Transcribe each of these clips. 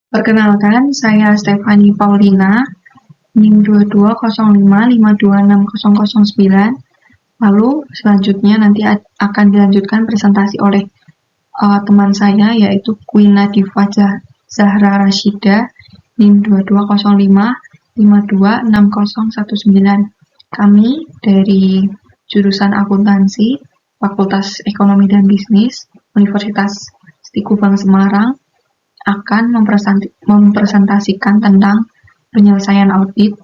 Perkenalkan, saya Stefani Paulina, NIM 2205526009. Lalu selanjutnya nanti akan dilanjutkan presentasi oleh teman saya, yaitu Queen Nadifa Zahra Rashida, NIM 2205526019. Kami dari jurusan akuntansi, Fakultas Ekonomi dan Bisnis, Universitas Stikubang Semarang, akan mempresentasikan tentang penyelesaian audit,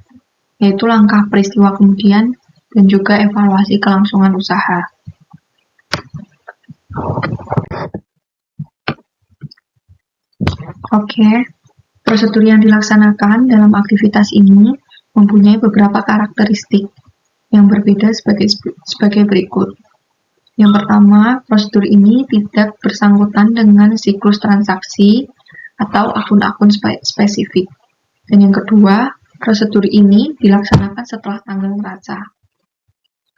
yaitu langkah peristiwa kemudian dan juga evaluasi kelangsungan usaha. Oke, prosedur yang dilaksanakan dalam aktivitas ini mempunyai beberapa karakteristik yang berbeda sebagai berikut. Yang pertama, prosedur ini tidak bersangkutan dengan siklus transaksi atau akun-akun spesifik. Dan yang kedua, prosedur ini dilaksanakan setelah tanggal neraca.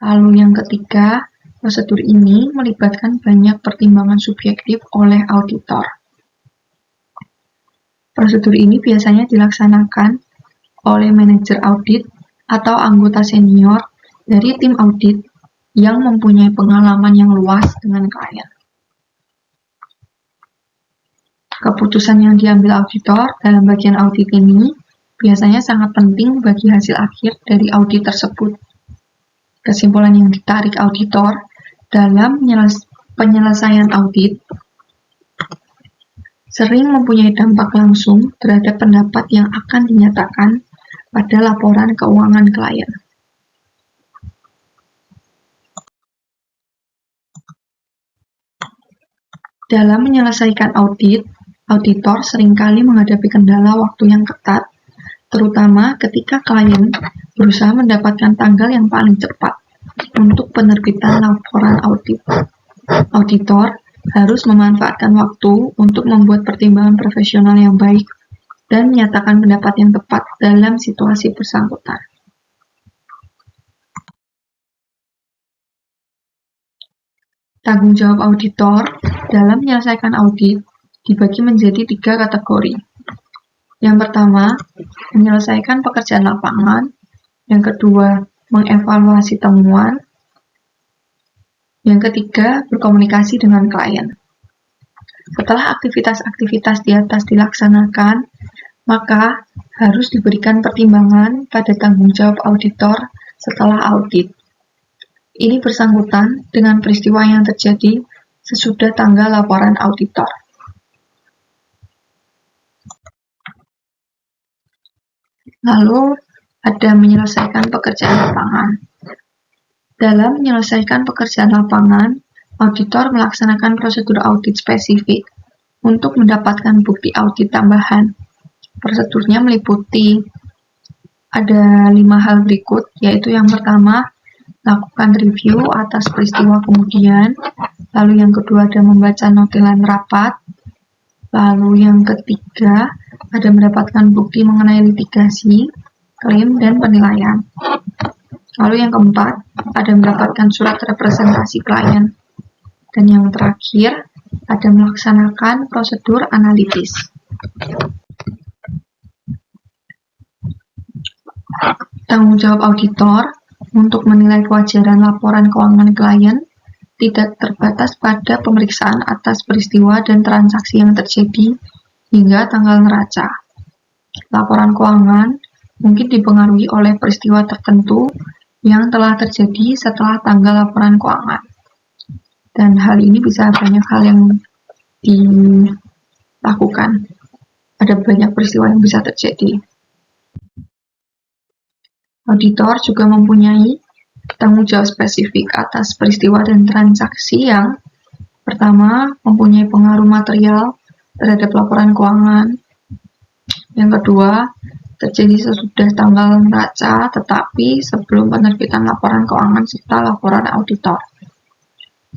Lalu yang ketiga, prosedur ini melibatkan banyak pertimbangan subjektif oleh auditor. Prosedur ini biasanya dilaksanakan oleh manajer audit atau anggota senior dari tim audit yang mempunyai pengalaman yang luas dengan klien. Keputusan yang diambil auditor dalam bagian audit ini biasanya sangat penting bagi hasil akhir dari audit tersebut. Kesimpulan yang ditarik auditor dalam penyelesaian audit sering mempunyai dampak langsung terhadap pendapat yang akan dinyatakan pada laporan keuangan klien. Dalam menyelesaikan audit, auditor seringkali menghadapi kendala waktu yang ketat, terutama ketika klien berusaha mendapatkan tanggal yang paling cepat untuk penerbitan laporan audit. Auditor harus memanfaatkan waktu untuk membuat pertimbangan profesional yang baik dan menyatakan pendapat yang tepat dalam situasi bersangkutan. Tanggung jawab auditor dalam menyelesaikan audit dibagi menjadi 3 kategori. Yang pertama, menyelesaikan pekerjaan lapangan. Yang kedua, mengevaluasi temuan. Yang ketiga, berkomunikasi dengan klien. Setelah aktivitas-aktivitas di atas dilaksanakan, maka harus diberikan pertimbangan pada tanggung jawab auditor setelah audit. Ini bersangkutan dengan peristiwa yang terjadi sesudah tanggal laporan auditor. Lalu ada menyelesaikan pekerjaan lapangan. Dalam menyelesaikan pekerjaan lapangan, auditor melaksanakan prosedur audit spesifik untuk mendapatkan bukti audit tambahan. Prosedurnya meliputi ada 5 hal berikut, yaitu yang pertama, lakukan review atas peristiwa kemudian, lalu yang kedua ada membaca notulen rapat, lalu yang ketiga ada mendapatkan bukti mengenai litigasi, klaim, dan penilaian. Lalu yang keempat ada mendapatkan surat representasi klien, dan yang terakhir ada melaksanakan prosedur analitis. Tanggung jawab auditor untuk menilai kewajaran laporan keuangan klien tidak terbatas pada pemeriksaan atas peristiwa dan transaksi yang terjadi hingga tanggal neraca. Laporan keuangan mungkin dipengaruhi oleh peristiwa tertentu yang telah terjadi setelah tanggal laporan keuangan. Dan hal ini bisa banyak hal yang dilakukan. Ada banyak peristiwa yang bisa terjadi. Auditor juga mempunyai tanggung jawab spesifik atas peristiwa dan transaksi yang pertama, mempunyai pengaruh material terhadap laporan keuangan. Yang kedua, terjadi sesudah tanggal neraca tetapi sebelum penerbitan laporan keuangan serta laporan auditor.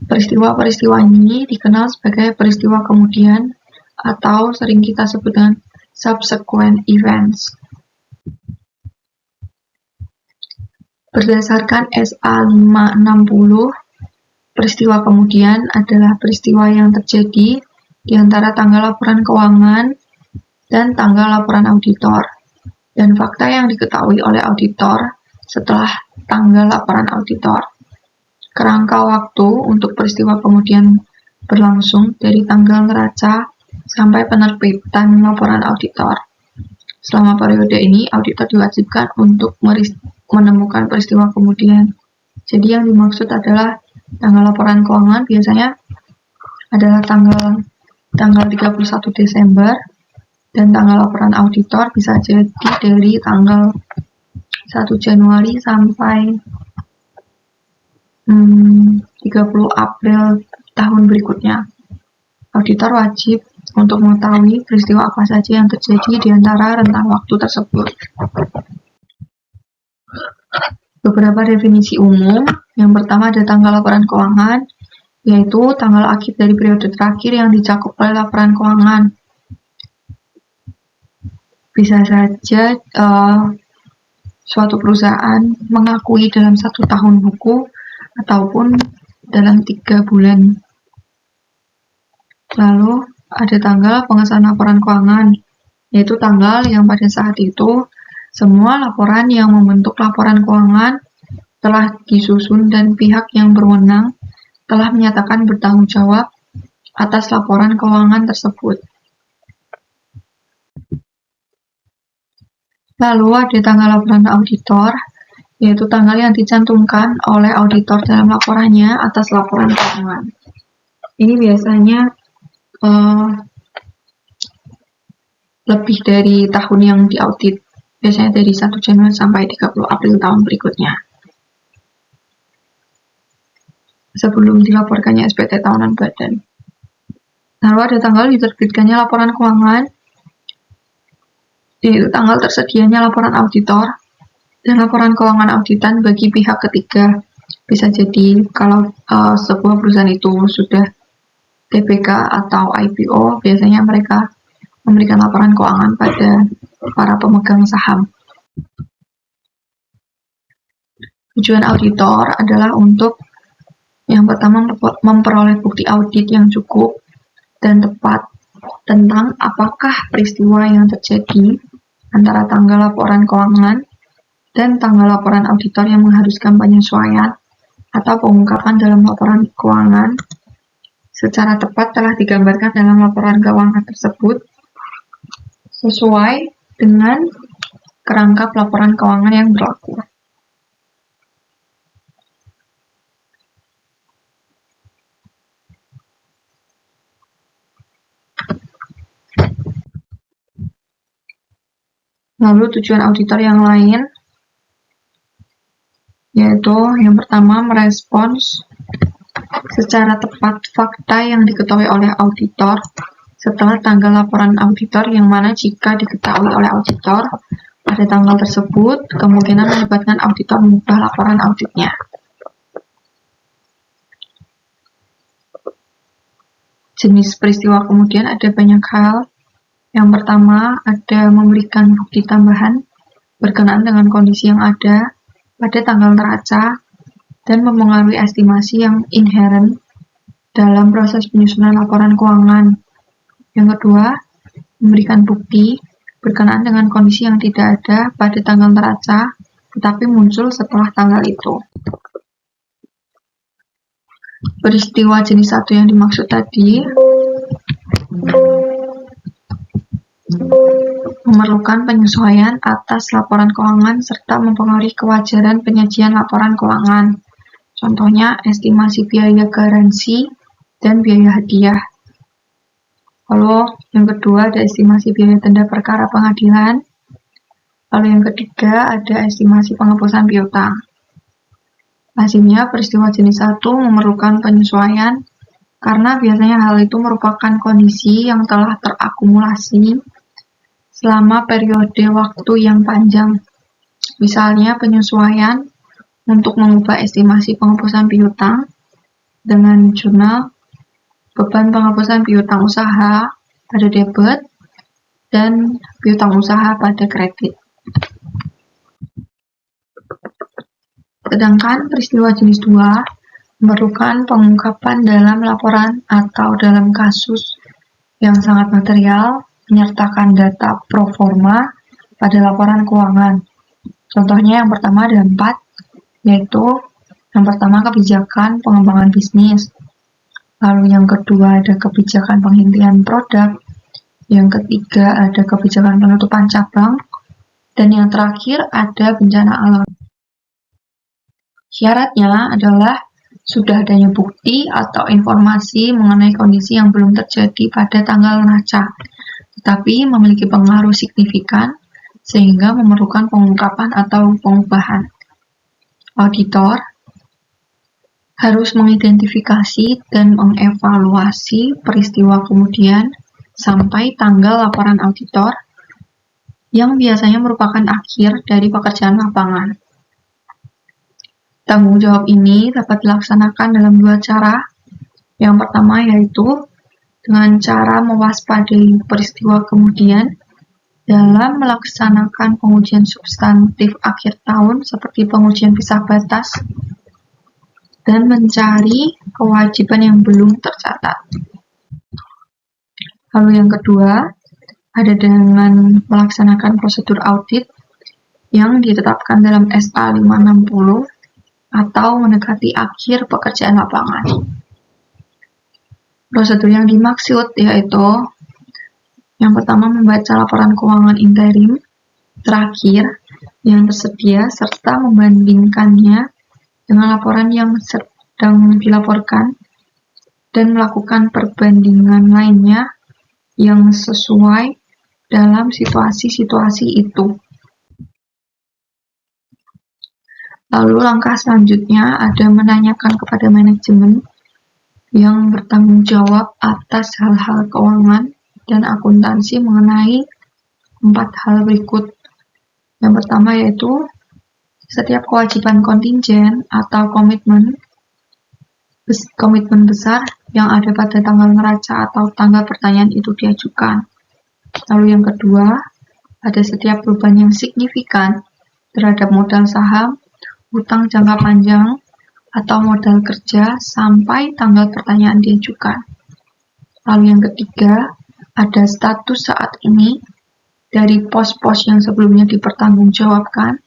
Peristiwa-peristiwa ini dikenal sebagai peristiwa kemudian atau sering kita sebut dengan subsequent events. Berdasarkan SA 560, peristiwa kemudian adalah peristiwa yang terjadi di antara tanggal laporan keuangan dan tanggal laporan auditor, dan fakta yang diketahui oleh auditor setelah tanggal laporan auditor. Kerangka waktu untuk peristiwa kemudian berlangsung dari tanggal neraca sampai penerbitan laporan auditor. Selama periode ini, auditor diwajibkan untuk menemukan peristiwa kemudian. Jadi yang dimaksud adalah tanggal laporan keuangan biasanya adalah tanggal 31 Desember, dan tanggal laporan auditor bisa jadi dari tanggal 1 Januari sampai 30 April tahun berikutnya. Auditor wajib untuk mengetahui peristiwa apa saja yang terjadi di antara rentang waktu tersebut. Beberapa definisi umum. Yang pertama ada tanggal laporan keuangan, yaitu tanggal akhir dari periode terakhir yang dicakup oleh laporan keuangan. Bisa saja suatu perusahaan mengakui dalam 1 tahun buku ataupun dalam 3 bulan. Lalu ada tanggal pengesahan laporan keuangan, yaitu tanggal yang pada saat itu semua laporan yang membentuk laporan keuangan telah disusun dan pihak yang berwenang telah menyatakan bertanggung jawab atas laporan keuangan tersebut. Lalu ada tanggal laporan auditor, yaitu tanggal yang dicantumkan oleh auditor dalam laporannya atas laporan keuangan. Ini biasanya lebih dari tahun yang diaudit, biasanya dari 1 Januari sampai 30 April tahun berikutnya, sebelum dilaporkannya SPT tahunan badan. Lalu ada tanggal diterbitkannya laporan keuangan, yaitu tanggal tersedianya laporan auditor dan laporan keuangan auditan bagi pihak ketiga. Bisa jadi kalau sebuah perusahaan itu sudah TBK atau IPO, biasanya mereka memberikan laporan keuangan pada para pemegang saham. Tujuan auditor adalah untuk yang pertama memperoleh bukti audit yang cukup dan tepat tentang apakah peristiwa yang terjadi antara tanggal laporan keuangan dan tanggal laporan auditor yang mengharuskan penyesuaian atau pengungkapan dalam laporan keuangan secara tepat telah digambarkan dalam laporan keuangan tersebut sesuai dengan kerangka laporan keuangan yang berlaku. Lalu tujuan auditor yang lain, yaitu yang pertama merespons secara tepat fakta yang diketahui oleh auditor setelah tanggal laporan auditor, yang mana jika diketahui oleh auditor pada tanggal tersebut, kemungkinan menyebabkan auditor mengubah laporan auditnya. Jenis peristiwa kemudian ada banyak hal. Yang pertama ada memberikan bukti tambahan berkenaan dengan kondisi yang ada pada tanggal neraca dan mempengaruhi estimasi yang inherent dalam proses penyusunan laporan keuangan. Yang kedua, memberikan bukti berkenaan dengan kondisi yang tidak ada pada tanggal neraca tetapi muncul setelah tanggal itu. Peristiwa jenis 1 yang dimaksud tadi memerlukan penyesuaian atas laporan keuangan serta mempengaruhi kewajaran penyajian laporan keuangan. Contohnya, estimasi biaya garansi dan biaya hadiah. Lalu, yang kedua ada estimasi biaya denda perkara pengadilan. Lalu yang ketiga ada estimasi penghapusan piutang. Hasilnya, peristiwa jenis 1 memerlukan penyesuaian karena biasanya hal itu merupakan kondisi yang telah terakumulasi selama periode waktu yang panjang. Misalnya penyesuaian untuk mengubah estimasi penghapusan piutang dengan jurnal beban penghapusan piutang usaha pada debit dan piutang usaha pada kredit. Sedangkan peristiwa jenis 2 memerlukan pengungkapan dalam laporan atau dalam kasus yang sangat material menyertakan data pro forma pada laporan keuangan. Contohnya yang pertama ada 4, yaitu yang pertama kebijakan pengembangan bisnis, lalu yang kedua ada kebijakan penghentian produk, yang ketiga ada kebijakan penutupan cabang, dan yang terakhir ada bencana alam. Syaratnya adalah sudah adanya bukti atau informasi mengenai kondisi yang belum terjadi pada tanggal neraca, tetapi memiliki pengaruh signifikan sehingga memerlukan pengungkapan atau pengubahan. Auditor harus mengidentifikasi dan mengevaluasi peristiwa kemudian sampai tanggal laporan auditor yang biasanya merupakan akhir dari pekerjaan lapangan. Tanggung jawab ini dapat dilaksanakan dalam 2 cara. Yang pertama yaitu dengan cara mewaspadai peristiwa kemudian dalam melaksanakan pengujian substantif akhir tahun seperti pengujian pisah batas dan mencari kewajiban yang belum tercatat. Lalu yang kedua, ada dengan melaksanakan prosedur audit yang ditetapkan dalam SA 560 atau mendekati akhir pekerjaan lapangan. Prosedur yang dimaksud yaitu yang pertama membaca laporan keuangan interim terakhir yang tersedia serta membandingkannya dengan laporan yang sedang dilaporkan dan melakukan perbandingan lainnya yang sesuai dalam situasi-situasi itu. Lalu langkah selanjutnya ada menanyakan kepada manajemen yang bertanggung jawab atas hal-hal keuangan dan akuntansi mengenai 4 hal berikut. Yang pertama yaitu setiap kewajiban kontingen atau komitmen besar yang ada pada tanggal neraca atau tanggal pertanyaan itu diajukan. Lalu yang kedua, ada setiap beban yang signifikan terhadap modal saham, hutang jangka panjang, atau modal kerja sampai tanggal pertanyaan diajukan. Lalu yang ketiga, ada status saat ini dari pos-pos yang sebelumnya dipertanggungjawabkan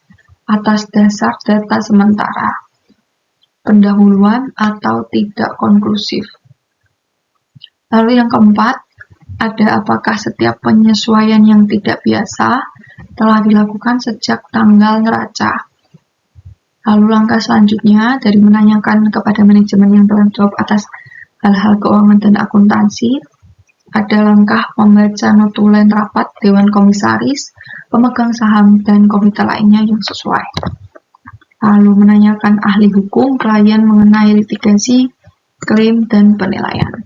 atas dasar data sementara, pendahuluan atau tidak konklusif. Lalu yang keempat, ada apakah setiap penyesuaian yang tidak biasa telah dilakukan sejak tanggal neraca. Lalu langkah selanjutnya dari menanyakan kepada manajemen yang bertanggung jawab atas hal-hal keuangan dan akuntansi, ada langkah membaca notulen rapat Dewan Komisaris, pemegang saham, dan komite lainnya yang sesuai. Lalu menanyakan ahli hukum klien mengenai litigasi, klaim, dan penilaian.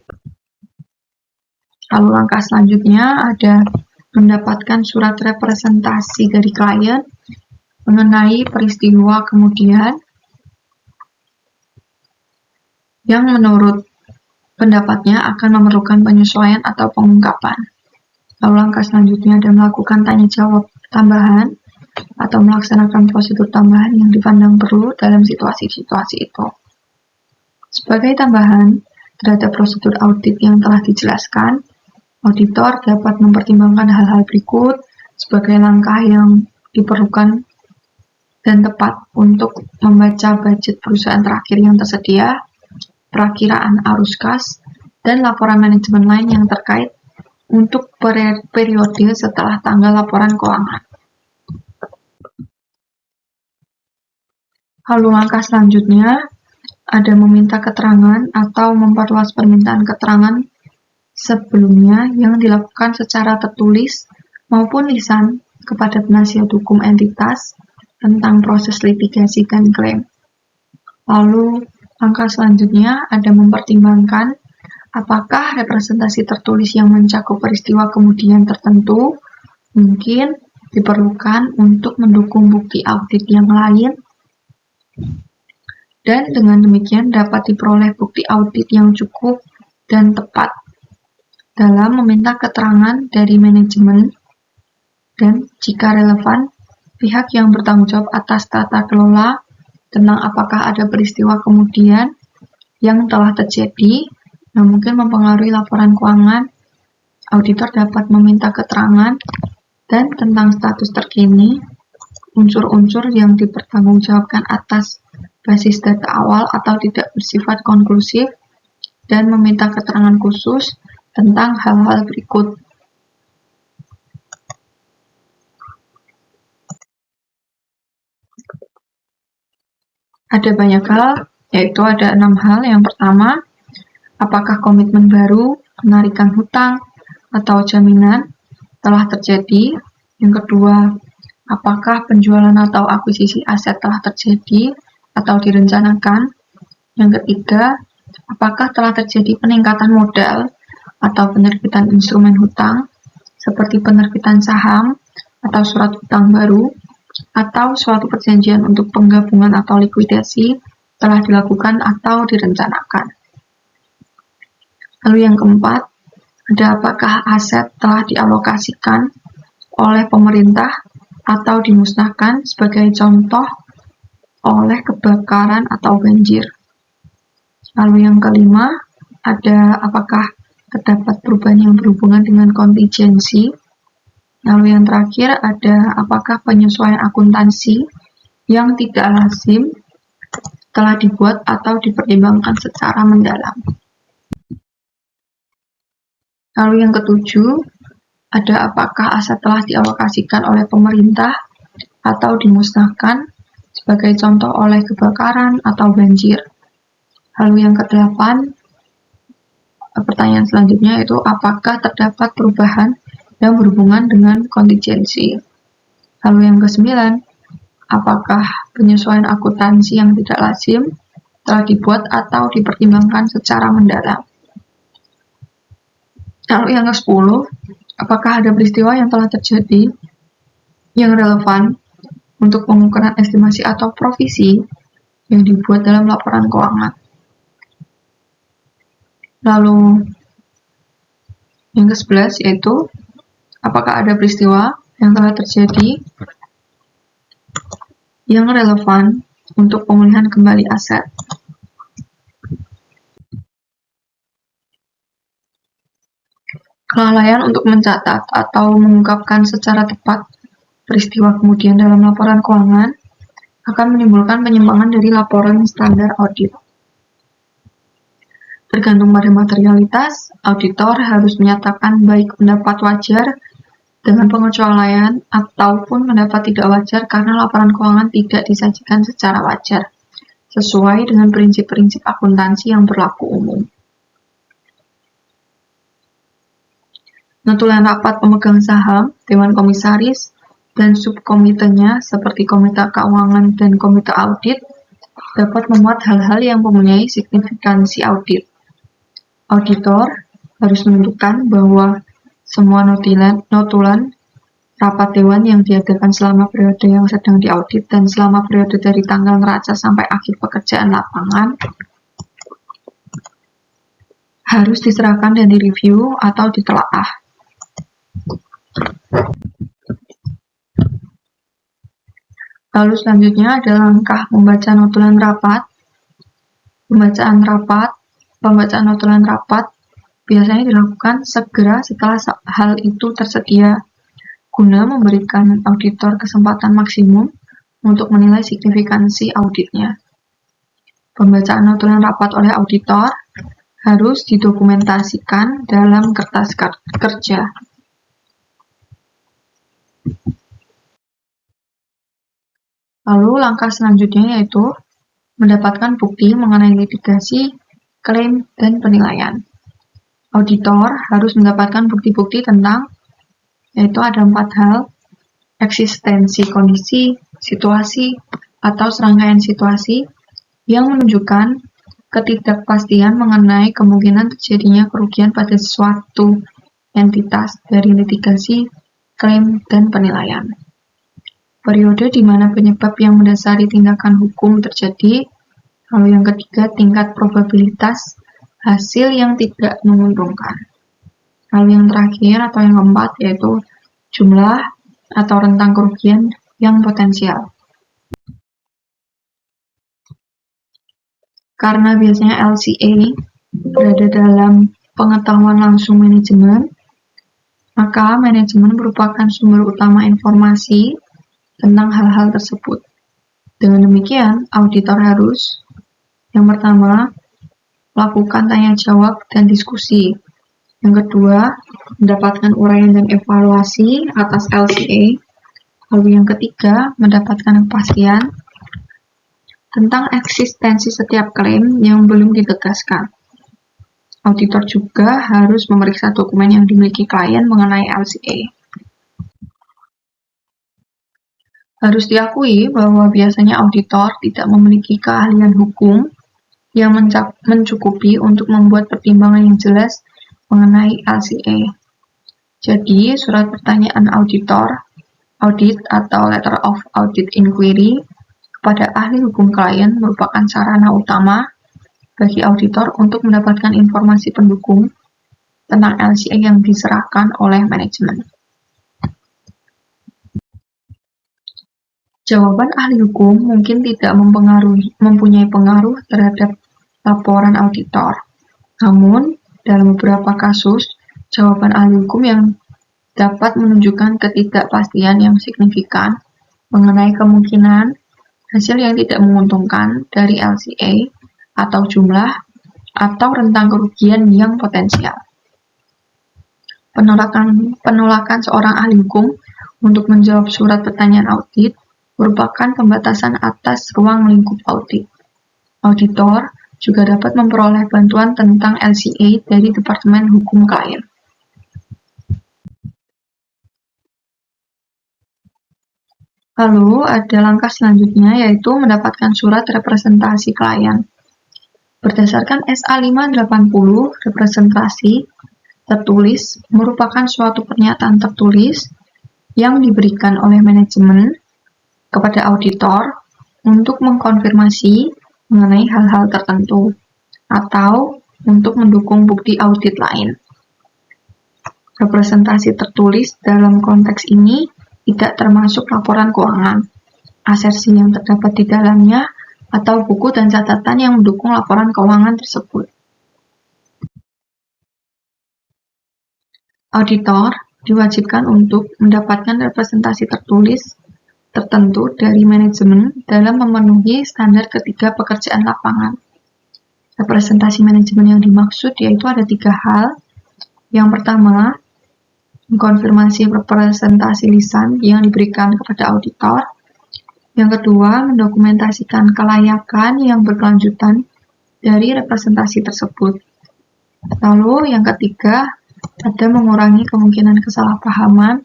Lalu langkah selanjutnya ada mendapatkan surat representasi dari klien mengenai peristiwa kemudian yang menurut pendapatnya akan memerlukan penyesuaian atau pengungkapan. Lalu langkah selanjutnya ada melakukan tanya jawab tambahan atau melaksanakan prosedur tambahan yang dipandang perlu dalam situasi-situasi itu. Sebagai tambahan terhadap prosedur audit yang telah dijelaskan, auditor dapat mempertimbangkan hal-hal berikut sebagai langkah yang diperlukan dan tepat untuk membaca budget perusahaan terakhir yang tersedia, perakiraan arus kas, dan laporan manajemen lain yang terkait untuk periode setelah tanggal laporan keuangan. Lalu langkah selanjutnya ada meminta keterangan atau memperluas permintaan keterangan sebelumnya yang dilakukan secara tertulis maupun lisan kepada penasihat hukum entitas tentang proses litigasi dan klaim. Lalu langkah selanjutnya ada mempertimbangkan apakah representasi tertulis yang mencakup peristiwa kemudian tertentu mungkin diperlukan untuk mendukung bukti audit yang lain, dan dengan demikian dapat diperoleh bukti audit yang cukup dan tepat dalam meminta keterangan dari manajemen dan jika relevan pihak yang bertanggung jawab atas tata kelola tentang apakah ada peristiwa kemudian yang telah terjadi yang mungkin mempengaruhi laporan keuangan auditor dapat meminta keterangan dan tentang status terkini, unsur-unsur yang dipertanggungjawabkan atas basis data awal atau tidak bersifat konklusif, dan meminta keterangan khusus tentang hal-hal berikut. Ada banyak hal, yaitu ada 6 hal. Yang pertama, apakah komitmen baru, penarikan hutang, atau jaminan telah terjadi. Yang kedua, apakah penjualan atau akuisisi aset telah terjadi atau direncanakan. Yang ketiga, apakah telah terjadi peningkatan modal atau penerbitan instrumen hutang, seperti penerbitan saham atau surat hutang baru, atau suatu perjanjian untuk penggabungan atau likuidasi telah dilakukan atau direncanakan. Lalu yang keempat, ada apakah aset telah dialokasikan oleh pemerintah atau dimusnahkan, sebagai contoh oleh kebakaran atau banjir. Lalu yang kelima, ada apakah terdapat perubahan yang berhubungan dengan kontingensi. Lalu yang terakhir, ada apakah penyesuaian akuntansi yang tidak lazim telah dibuat atau dipertimbangkan secara mendalam. Lalu yang ketujuh, ada apakah aset telah dialokasikan oleh pemerintah atau dimusnahkan, sebagai contoh oleh kebakaran atau banjir. Lalu yang kedelapan, pertanyaan selanjutnya yaitu apakah terdapat perubahan yang berhubungan dengan kontingensi. Lalu yang kesembilan, apakah penyesuaian akuntansi yang tidak lazim telah dibuat atau dipertimbangkan secara mendalam. Lalu yang ke-10, apakah ada peristiwa yang telah terjadi yang relevan untuk pengukuran estimasi atau provisi yang dibuat dalam laporan keuangan. Lalu yang ke-11 yaitu apakah ada peristiwa yang telah terjadi yang relevan untuk pemulihan kembali aset. Kelalaian untuk mencatat atau mengungkapkan secara tepat peristiwa kemudian dalam laporan keuangan akan menimbulkan penyimpangan dari laporan standar audit. Tergantung pada materialitas, auditor harus menyatakan baik pendapat wajar dengan pengecualian ataupun pendapat tidak wajar karena laporan keuangan tidak disajikan secara wajar, sesuai dengan prinsip-prinsip akuntansi yang berlaku umum. Notulen rapat pemegang saham, dewan komisaris, dan subkomitenya seperti komite keuangan dan komite audit dapat memuat hal-hal yang mempunyai signifikansi audit. Auditor harus menentukan bahwa semua notulen rapat dewan yang diadakan selama periode yang sedang diaudit dan selama periode dari tanggal neraca sampai akhir pekerjaan lapangan harus diserahkan dan direview atau ditelaah. Lalu selanjutnya ada langkah membaca notulen rapat. Pembacaan notulen rapat biasanya dilakukan segera setelah hal itu tersedia, guna memberikan auditor kesempatan maksimum untuk menilai signifikansi auditnya. Pembacaan notulen rapat oleh auditor harus didokumentasikan dalam kertas kerja. Lalu langkah selanjutnya yaitu mendapatkan bukti mengenai litigasi, klaim, dan penilaian. Auditor harus mendapatkan bukti-bukti tentang, yaitu ada 4 hal: eksistensi kondisi, situasi, atau serangkaian situasi yang menunjukkan ketidakpastian mengenai kemungkinan terjadinya kerugian pada suatu entitas dari litigasi, klaim, dan penilaian. Periode di mana penyebab yang mendasari tindakan hukum terjadi. Lalu yang ketiga, tingkat probabilitas hasil yang tidak menguntungkan. Lalu yang terakhir atau yang keempat yaitu jumlah atau rentang kerugian yang potensial. Karena biasanya LCA berada dalam pengetahuan langsung manajemen, maka manajemen merupakan sumber utama informasi tentang hal-hal tersebut. Dengan demikian, auditor harus yang pertama, lakukan tanya jawab dan diskusi. Yang kedua, mendapatkan uraian dan evaluasi atas LCA. Lalu yang ketiga, mendapatkan kepastian tentang eksistensi setiap klaim yang belum ditegaskan. Auditor juga harus memeriksa dokumen yang dimiliki klien mengenai LCA. Harus diakui bahwa biasanya auditor tidak memiliki keahlian hukum yang mencukupi untuk membuat pertimbangan yang jelas mengenai LCA. Jadi, surat pertanyaan audit atau letter of audit inquiry kepada ahli hukum klien merupakan sarana utama bagi auditor untuk mendapatkan informasi pendukung tentang LCA yang diserahkan oleh manajemen. Jawaban ahli hukum mungkin tidak mempunyai pengaruh terhadap laporan auditor. Namun, dalam beberapa kasus, jawaban ahli hukum yang dapat menunjukkan ketidakpastian yang signifikan mengenai kemungkinan hasil yang tidak menguntungkan dari LCA atau jumlah atau rentang kerugian yang potensial. Penolakan seorang ahli hukum untuk menjawab surat pertanyaan audit merupakan pembatasan atas ruang lingkup audit. Auditor juga dapat memperoleh bantuan tentang LCA dari Departemen Hukum Klien. Lalu ada langkah selanjutnya, yaitu mendapatkan surat representasi klien. Berdasarkan SA 580, representasi tertulis merupakan suatu pernyataan tertulis yang diberikan oleh manajemen kepada auditor untuk mengkonfirmasi mengenai hal-hal tertentu atau untuk mendukung bukti audit lain. Representasi tertulis dalam konteks ini tidak termasuk laporan keuangan, asersi yang terdapat di dalamnya, atau buku dan catatan yang mendukung laporan keuangan tersebut. Auditor diwajibkan untuk mendapatkan representasi tertulis tertentu dari manajemen dalam memenuhi standar ketiga pekerjaan lapangan. Representasi manajemen yang dimaksud yaitu ada 3 hal. Yang pertama, mengkonfirmasi representasi lisan yang diberikan kepada auditor. Yang kedua, mendokumentasikan kelayakan yang berkelanjutan dari representasi tersebut. Lalu yang ketiga, ada mengurangi kemungkinan kesalahpahaman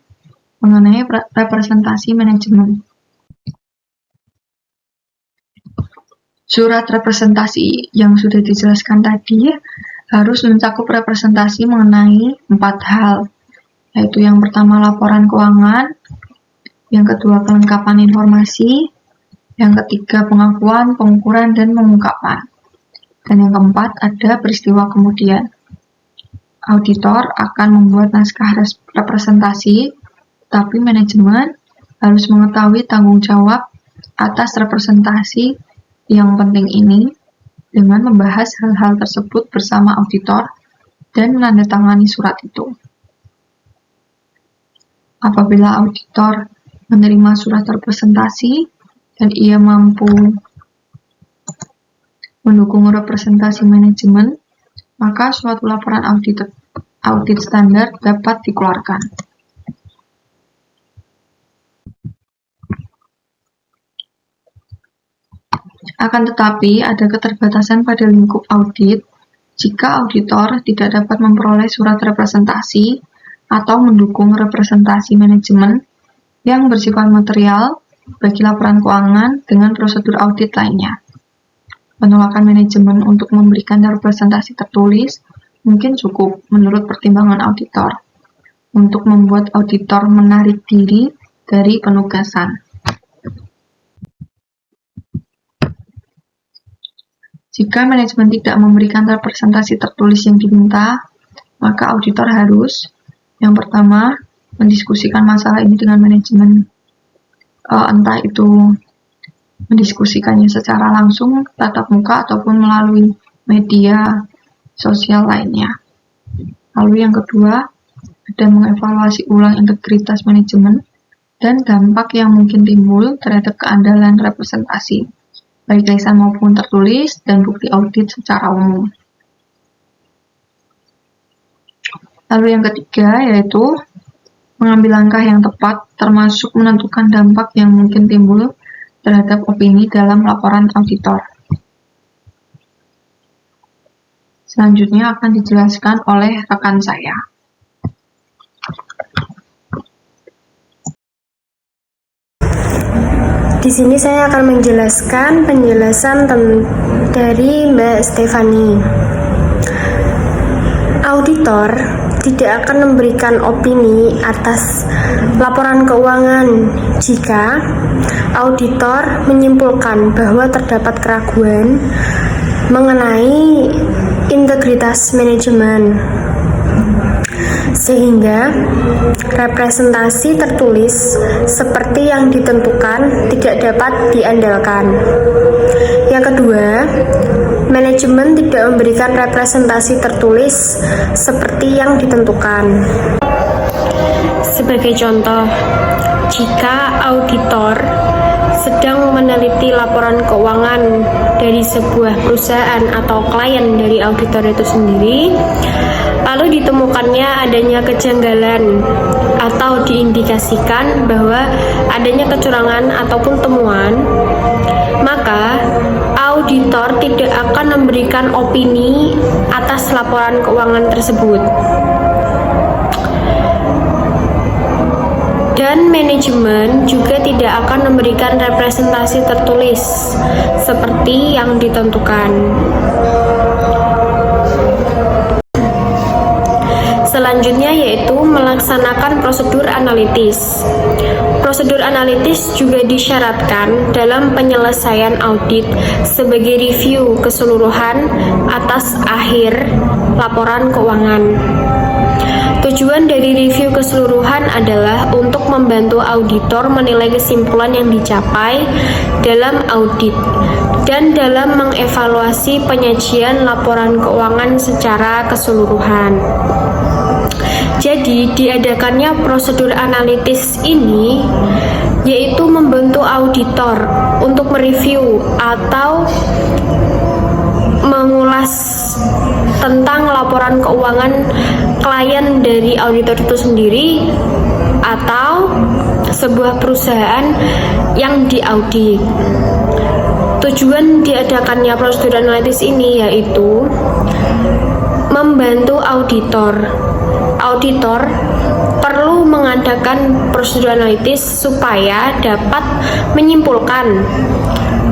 mengenai representasi manajemen. Surat representasi yang sudah dijelaskan tadi harus mencakup representasi mengenai 4 hal, yaitu yang pertama laporan keuangan, yang kedua kelengkapan informasi, yang ketiga pengakuan, pengukuran, dan pengungkapan, dan yang keempat ada peristiwa kemudian. Auditor akan membuat naskah representasi, tapi manajemen harus mengetahui tanggung jawab atas representasi yang penting ini dengan membahas hal-hal tersebut bersama auditor dan menandatangani surat itu. Apabila auditor menerima surat representasi dan ia mampu mendukung representasi manajemen, maka suatu laporan audit standar dapat dikeluarkan. Akan tetapi, ada keterbatasan pada lingkup audit jika auditor tidak dapat memperoleh surat representasi atau mendukung representasi manajemen yang bersifat material bagi laporan keuangan dengan prosedur audit lainnya. Penolakan manajemen untuk memberikan representasi tertulis mungkin cukup menurut pertimbangan auditor untuk membuat auditor menarik diri dari penugasan. Jika manajemen tidak memberikan representasi tertulis yang diminta, maka auditor harus, yang pertama, mendiskusikan masalah ini dengan manajemen. Entah itu mendiskusikannya secara langsung, tatap muka, ataupun melalui media sosial lainnya. Lalu yang kedua, ada mengevaluasi ulang integritas manajemen, dan dampak yang mungkin timbul terhadap keandalan representasi, baik lisan maupun tertulis, dan bukti audit secara umum. Lalu yang ketiga yaitu mengambil langkah yang tepat, termasuk menentukan dampak yang mungkin timbul terhadap opini dalam laporan auditor. Selanjutnya akan dijelaskan oleh rekan saya. Di sini saya akan menjelaskan penjelasan dari Mbak Stefani. Auditor tidak akan memberikan opini atas laporan keuangan jika auditor menyimpulkan bahwa terdapat keraguan mengenai integritas manajemen, sehingga representasi tertulis seperti yang ditentukan tidak dapat diandalkan. Yang kedua, manajemen tidak memberikan representasi tertulis seperti yang ditentukan. Sebagai contoh, jika auditor sedang meneliti laporan keuangan dari sebuah perusahaan atau klien dari auditor itu sendiri, lalu ditemukannya adanya kejanggalan atau diindikasikan bahwa adanya kecurangan ataupun temuan, maka auditor tidak akan memberikan opini atas laporan keuangan tersebut. Dan manajemen juga tidak akan memberikan representasi tertulis seperti yang ditentukan. Selanjutnya yaitu melaksanakan prosedur analitis. Prosedur analitis juga disyaratkan dalam penyelesaian audit sebagai review keseluruhan atas akhir laporan keuangan. Tujuan dari review keseluruhan adalah untuk membantu auditor menilai kesimpulan yang dicapai dalam audit dan dalam mengevaluasi penyajian laporan keuangan secara keseluruhan. Jadi, diadakannya prosedur analitis ini yaitu membantu auditor untuk mereview atau mengulas tentang laporan keuangan klien dari auditor itu sendiri atau sebuah perusahaan yang diaudit. Tujuan diadakannya prosedur analitis ini yaitu membantu auditor. Auditor perlu mengadakan prosedur analitis supaya dapat menyimpulkan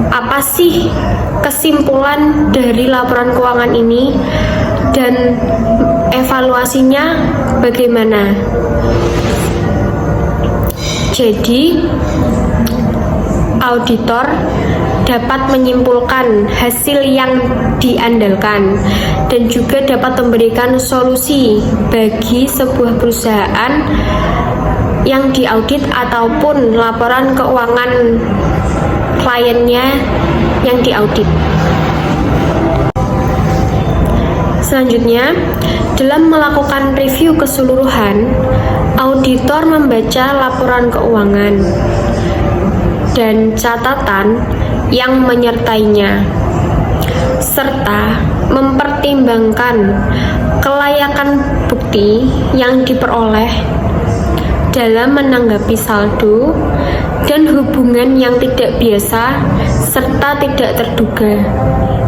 apa sih kesimpulan dari laporan keuangan ini dan evaluasinya bagaimana. Jadi, auditor dapat menyimpulkan hasil yang diandalkan dan juga dapat memberikan solusi bagi sebuah perusahaan yang diaudit ataupun laporan keuangan kliennya yang diaudit. Selanjutnya, dalam melakukan review keseluruhan, auditor membaca laporan keuangan dan catatan yang menyertainya, serta mempertimbangkan kelayakan bukti yang diperoleh dalam menanggapi saldo dan hubungan yang tidak biasa serta tidak terduga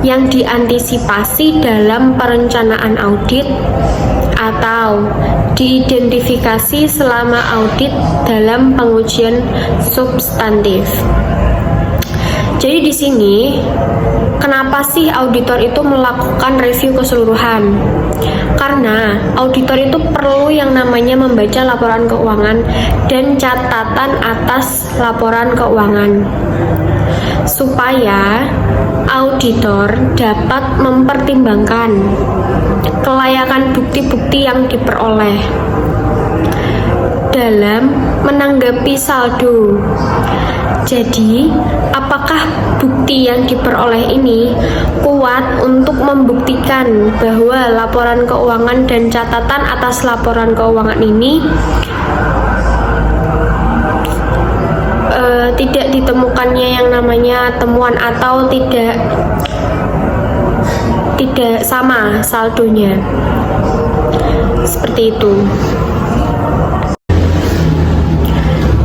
yang diantisipasi dalam perencanaan audit atau diidentifikasi selama audit dalam pengujian substantif. Jadi di sini, kenapa sih auditor itu melakukan review keseluruhan? Karena auditor itu perlu yang namanya membaca laporan keuangan dan catatan atas laporan keuangan, supaya auditor dapat mempertimbangkan kelayakan bukti-bukti yang diperoleh dalam menanggapi saldo Jadi, apakah bukti yang diperoleh ini kuat untuk membuktikan bahwa laporan keuangan dan catatan atas laporan keuangan ini tidak ditemukannya yang namanya temuan atau tidak sama saldonya? Seperti itu.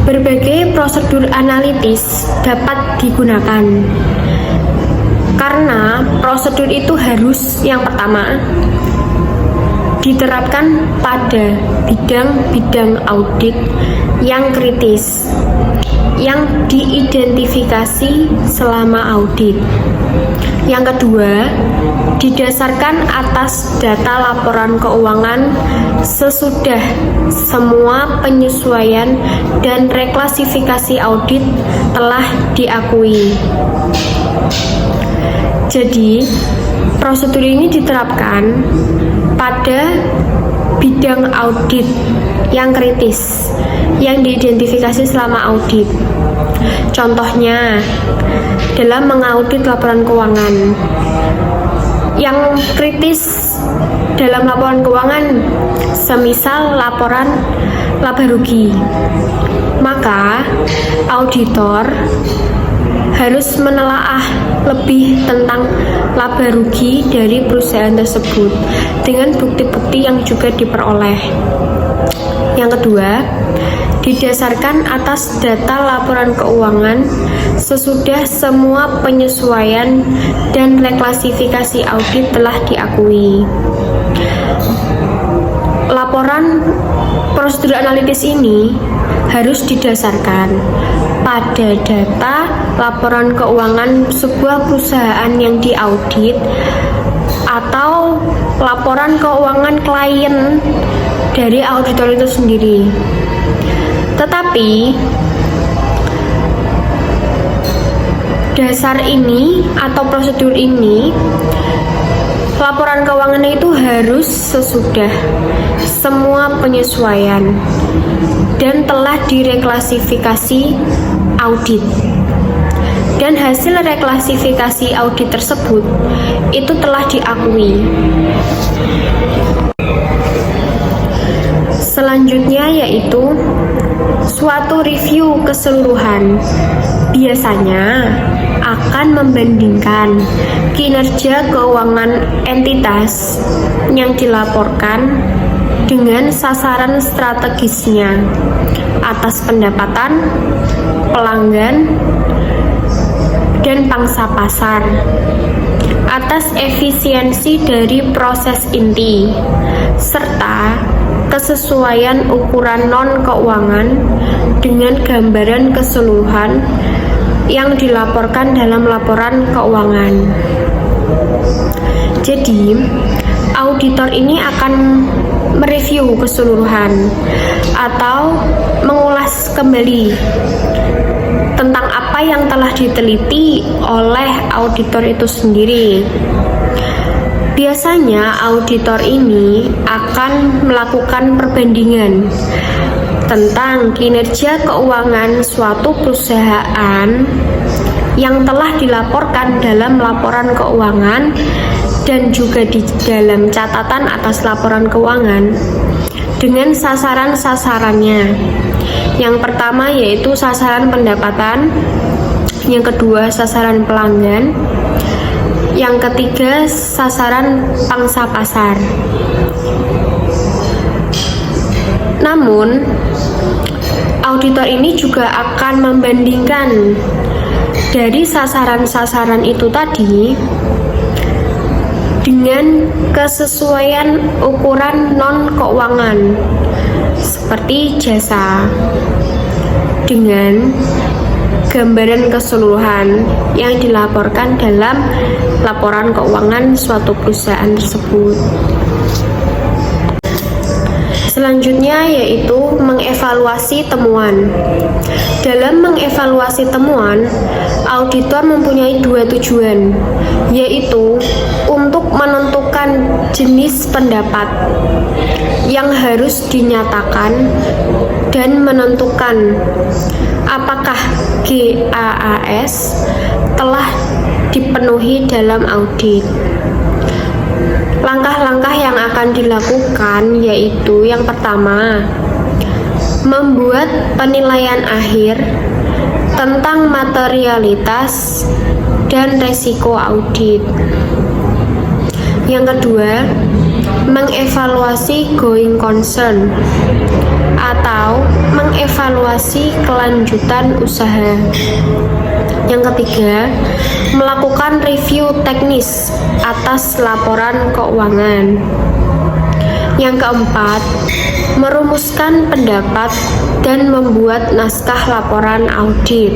Berbagai prosedur analitis dapat digunakan karena prosedur itu harus yang pertama diterapkan pada bidang-bidang audit yang kritis yang diidentifikasi selama audit. Yang kedua, didasarkan atas data laporan keuangan sesudah semua penyesuaian dan reklasifikasi audit telah diakui. Jadi, prosedur ini diterapkan pada bidang audit yang kritis yang diidentifikasi selama audit. Contohnya, dalam mengaudit laporan keuangan yang kritis dalam laporan keuangan, semisal laporan laba rugi, maka auditor harus menelaah lebih tentang laba rugi dari perusahaan tersebut dengan bukti-bukti yang juga diperoleh. Yang kedua, didasarkan atas data laporan keuangan sesudah semua penyesuaian dan reklasifikasi audit telah diakui. Laporan prosedur analitis ini harus didasarkan pada data laporan keuangan sebuah perusahaan yang diaudit atau laporan keuangan klien dari auditor itu sendiri. Tetapi dasar ini atau prosedur ini, laporan keuangannya itu harus sesudah semua penyesuaian dan telah direklasifikasi audit. Dan hasil reklasifikasi audit tersebut itu telah diakui. Selanjutnya yaitu suatu review keseluruhan biasanya akan membandingkan kinerja keuangan entitas yang dilaporkan dengan sasaran strategisnya atas pendapatan, pelanggan, dan pangsa pasar, atas efisiensi dari proses inti, serta kesesuaian ukuran non-keuangan dengan gambaran keseluruhan yang dilaporkan dalam laporan keuangan. Jadi, auditor ini akan mereview keseluruhan atau mengulas kembali tentang apa yang telah diteliti oleh auditor itu sendiri. Biasanya auditor ini akan melakukan perbandingan tentang kinerja keuangan suatu perusahaan yang telah dilaporkan dalam laporan keuangan dan juga di dalam catatan atas laporan keuangan dengan sasaran-sasarannya. Yang pertama yaitu sasaran pendapatan, yang kedua sasaran pelanggan, yang ketiga sasaran pangsa pasar. Namun, auditor ini juga akan membandingkan dari sasaran-sasaran itu tadi dengan kesesuaian ukuran non-keuangan seperti jasa dengan gambaran keseluruhan yang dilaporkan dalam laporan keuangan suatu perusahaan tersebut. Selanjutnya yaitu mengevaluasi temuan. Dalam mengevaluasi temuan, auditor mempunyai dua tujuan, yaitu untuk menentukan jenis pendapat yang harus dinyatakan dan menentukan apakah GAAS telah dipenuhi dalam audit. Langkah-langkah yang akan dilakukan yaitu yang pertama, membuat penilaian akhir tentang materialitas dan resiko audit. Yang kedua, mengevaluasi going concern atau mengevaluasi kelanjutan usaha. Yang ketiga, melakukan review teknis atas laporan keuangan. Yang keempat, merumuskan pendapat dan membuat naskah laporan audit.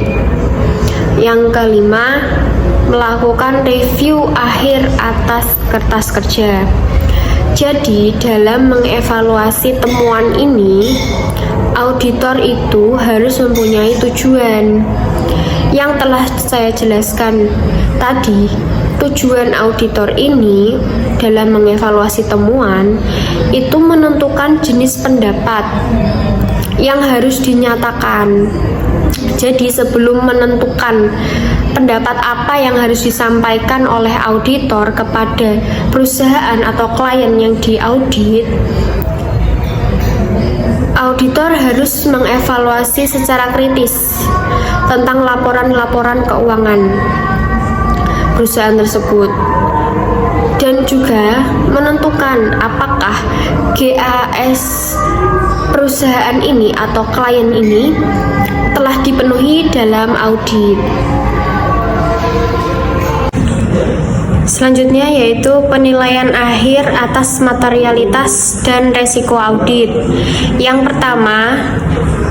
Yang kelima, melakukan review akhir atas kertas kerja. Jadi, dalam mengevaluasi temuan ini, auditor itu harus mempunyai tujuan. Yang telah saya jelaskan tadi, tujuan auditor ini dalam mengevaluasi temuan itu menentukan jenis pendapat yang harus dinyatakan. Jadi sebelum menentukan pendapat apa yang harus disampaikan oleh auditor kepada perusahaan atau klien yang diaudit, auditor harus mengevaluasi secara kritis tentang laporan-laporan keuangan perusahaan tersebut dan juga menentukan apakah GAS perusahaan ini atau klien ini telah dipenuhi dalam audit. Selanjutnya yaitu penilaian akhir atas materialitas dan resiko audit. Yang pertama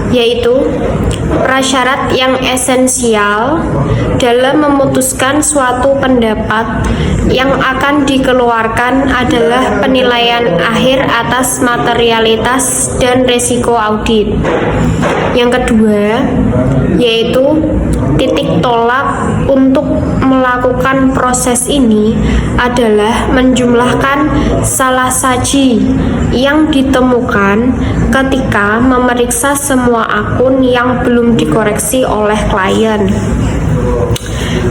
yaitu prasyarat yang esensial dalam memutuskan suatu pendapat yang akan dikeluarkan adalah penilaian akhir atas materialitas dan resiko audit. Yang kedua yaitu titik tolak untuk melakukan proses ini adalah menjumlahkan salah saji yang ditemukan ketika memeriksa semua akun yang belum dikoreksi oleh klien.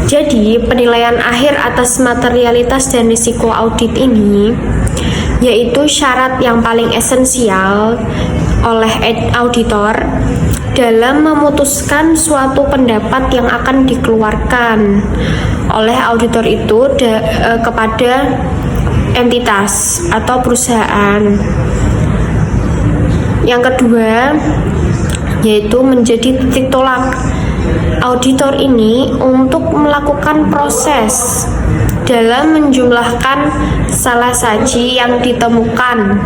Jadi, penilaian akhir atas materialitas dan risiko audit ini yaitu syarat yang paling esensial oleh auditor dalam memutuskan suatu pendapat yang akan dikeluarkan oleh auditor itu kepada entitas atau perusahaan. Yang kedua yaitu menjadi titik tolak auditor ini untuk melakukan proses dalam menjumlahkan salah saji yang ditemukan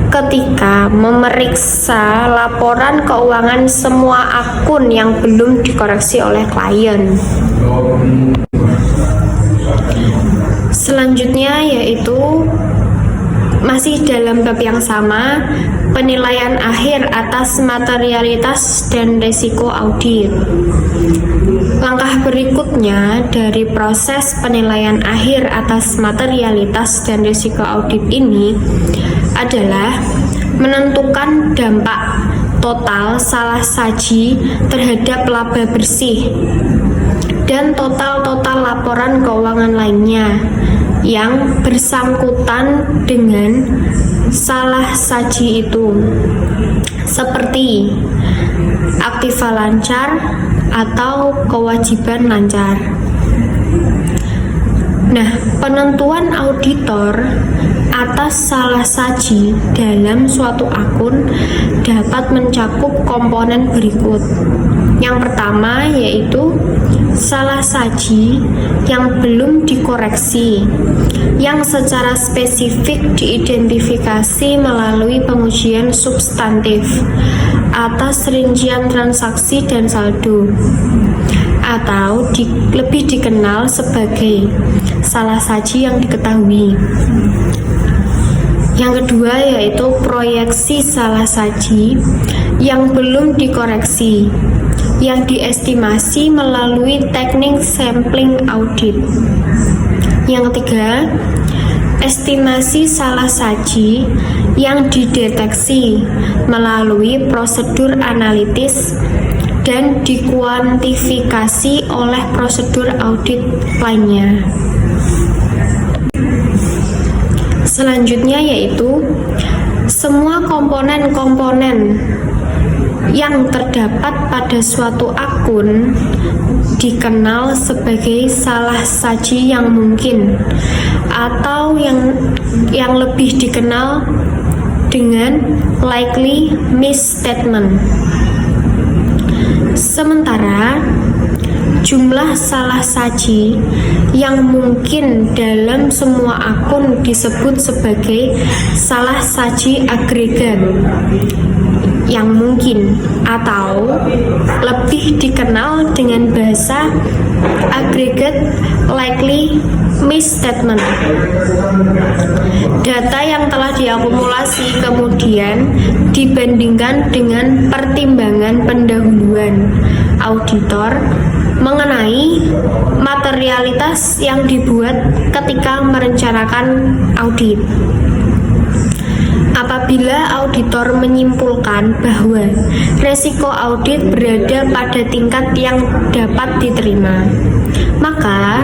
ketika memeriksa laporan keuangan semua akun yang belum dikoreksi oleh klien. Selanjutnya yaitu masih dalam bab yang sama, penilaian akhir atas materialitas dan resiko audit. Langkah berikutnya dari proses penilaian akhir atas materialitas dan risiko audit ini adalah menentukan dampak total salah saji terhadap laba bersih dan total laporan keuangan lainnya yang bersangkutan dengan salah saji itu, seperti aktiva lancar atau kewajiban lancar. Nah, penentuan auditor atas salah saji dalam suatu akun dapat mencakup komponen berikut. Yang pertama yaitu salah saji yang belum dikoreksi, yang secara spesifik diidentifikasi melalui pengujian substantif atas rincian transaksi dan saldo, atau lebih dikenal sebagai salah saji yang diketahui. Yang kedua yaitu proyeksi salah saji yang belum dikoreksi, yang diestimasi melalui teknik sampling audit. Yang ketiga, estimasi salah saji yang dideteksi melalui prosedur analitis dan dikuantifikasi oleh prosedur audit lainnya. Selanjutnya yaitu semua komponen-komponen yang terdapat pada suatu akun dikenal sebagai salah saji yang mungkin, atau yang lebih dikenal dengan likely misstatement. Sementara jumlah salah saji yang mungkin dalam semua akun disebut sebagai salah saji agregat yang mungkin, atau lebih dikenal dengan bahasa aggregate likely misstatement. Data yang telah diakumulasi kemudian dibandingkan dengan pertimbangan pendahuluan auditor mengenai materialitas yang dibuat ketika merencanakan audit. Apabila auditor menyimpulkan bahwa resiko audit berada pada tingkat yang dapat diterima, maka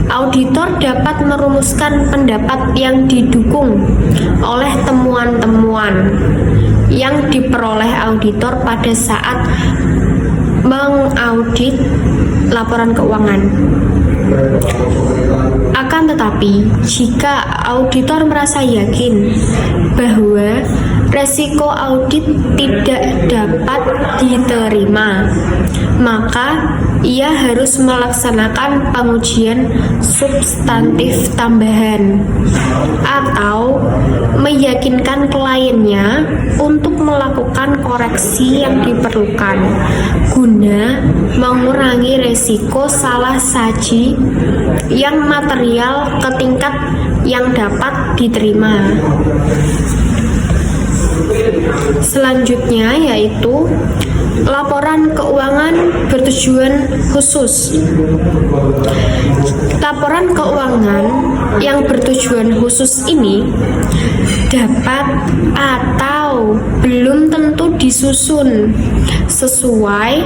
auditor dapat merumuskan pendapat yang didukung oleh temuan-temuan yang diperoleh auditor pada saat mengaudit laporan keuangan. Akan tetapi, jika auditor merasa yakin bahwa resiko audit tidak dapat diterima, maka ia harus melaksanakan pengujian substantif tambahan atau meyakinkan kliennya untuk melakukan koreksi yang diperlukan guna mengurangi resiko salah saji yang material ke tingkat yang dapat diterima. Selanjutnya yaitu laporan keuangan bertujuan khusus. Laporan keuangan yang bertujuan khusus ini dapat atau belum tentu disusun sesuai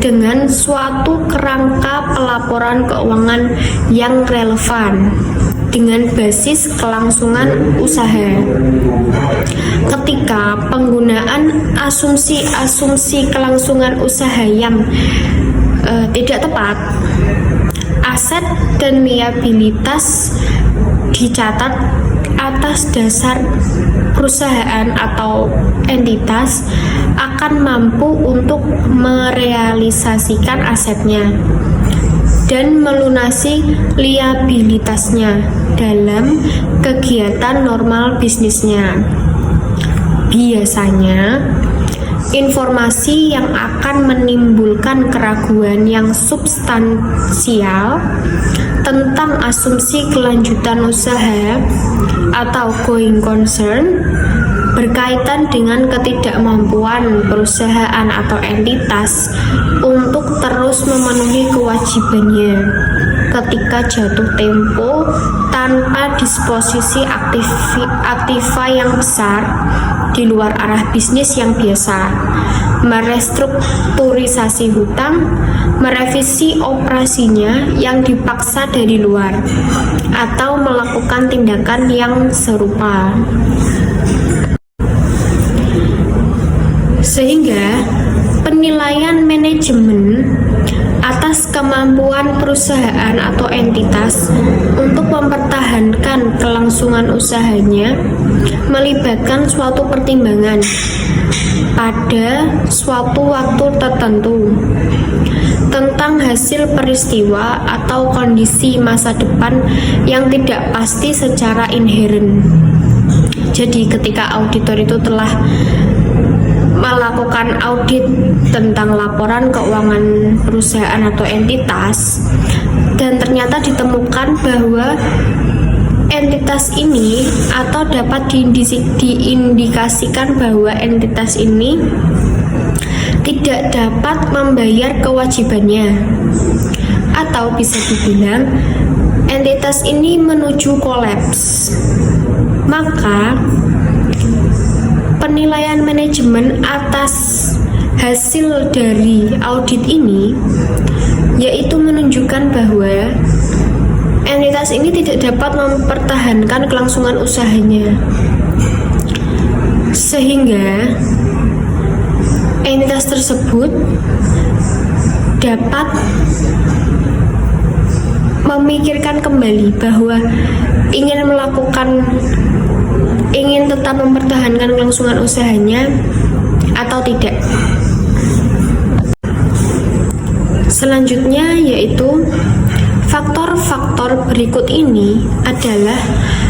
dengan suatu kerangka pelaporan keuangan yang relevan dengan basis kelangsungan usaha. Ketika penggunaan asumsi-asumsi kelangsungan usaha yang tidak tepat, aset dan liabilitas dicatat atas dasar perusahaan atau entitas akan mampu untuk merealisasikan asetnya dan melunasi liabilitasnya dalam kegiatan normal bisnisnya. Biasanya, informasi yang akan menimbulkan keraguan yang substansial tentang asumsi kelanjutan usaha atau going concern berkaitan dengan ketidakmampuan perusahaan atau entitas untuk terus memenuhi kewajibannya ketika jatuh tempo tanpa disposisi aktiva yang besar di luar arah bisnis yang biasa, merestrukturisasi hutang, merevisi operasinya yang dipaksa dari luar, atau melakukan tindakan yang serupa. Sehingga penilaian manajemen atas kemampuan perusahaan atau entitas untuk mempertahankan kelangsungan usahanya melibatkan suatu pertimbangan pada suatu waktu tertentu tentang hasil peristiwa atau kondisi masa depan yang tidak pasti secara inheren. Jadi ketika auditor itu telah melakukan audit tentang laporan keuangan perusahaan atau entitas dan ternyata ditemukan bahwa entitas ini atau dapat diindikasikan bahwa entitas ini tidak dapat membayar kewajibannya, atau bisa dibilang entitas ini menuju kolaps. Maka penilaian manajemen atas hasil dari audit ini yaitu menunjukkan bahwa entitas ini tidak dapat mempertahankan kelangsungan usahanya, sehingga entitas tersebut dapat memikirkan kembali bahwa ingin tetap mempertahankan kelangsungan usahanya atau tidak. Selanjutnya yaitu faktor-faktor berikut ini adalah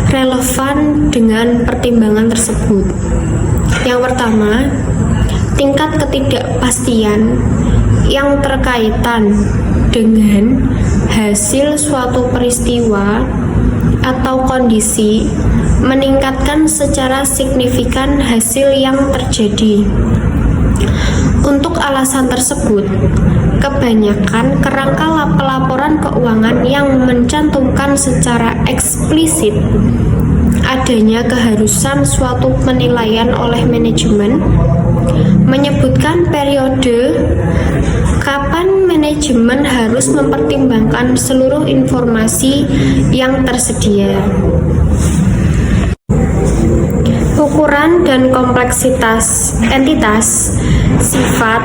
relevan dengan pertimbangan tersebut. Yang pertama, tingkat ketidakpastian yang terkaitan dengan hasil suatu peristiwa atau kondisi meningkatkan secara signifikan hasil yang terjadi. Untuk alasan tersebut, kebanyakan kerangka pelaporan keuangan yang mencantumkan secara eksplisit adanya keharusan suatu penilaian oleh manajemen menyebutkan periode kapan manajemen harus mempertimbangkan seluruh informasi yang tersedia. Ukuran dan kompleksitas entitas, sifat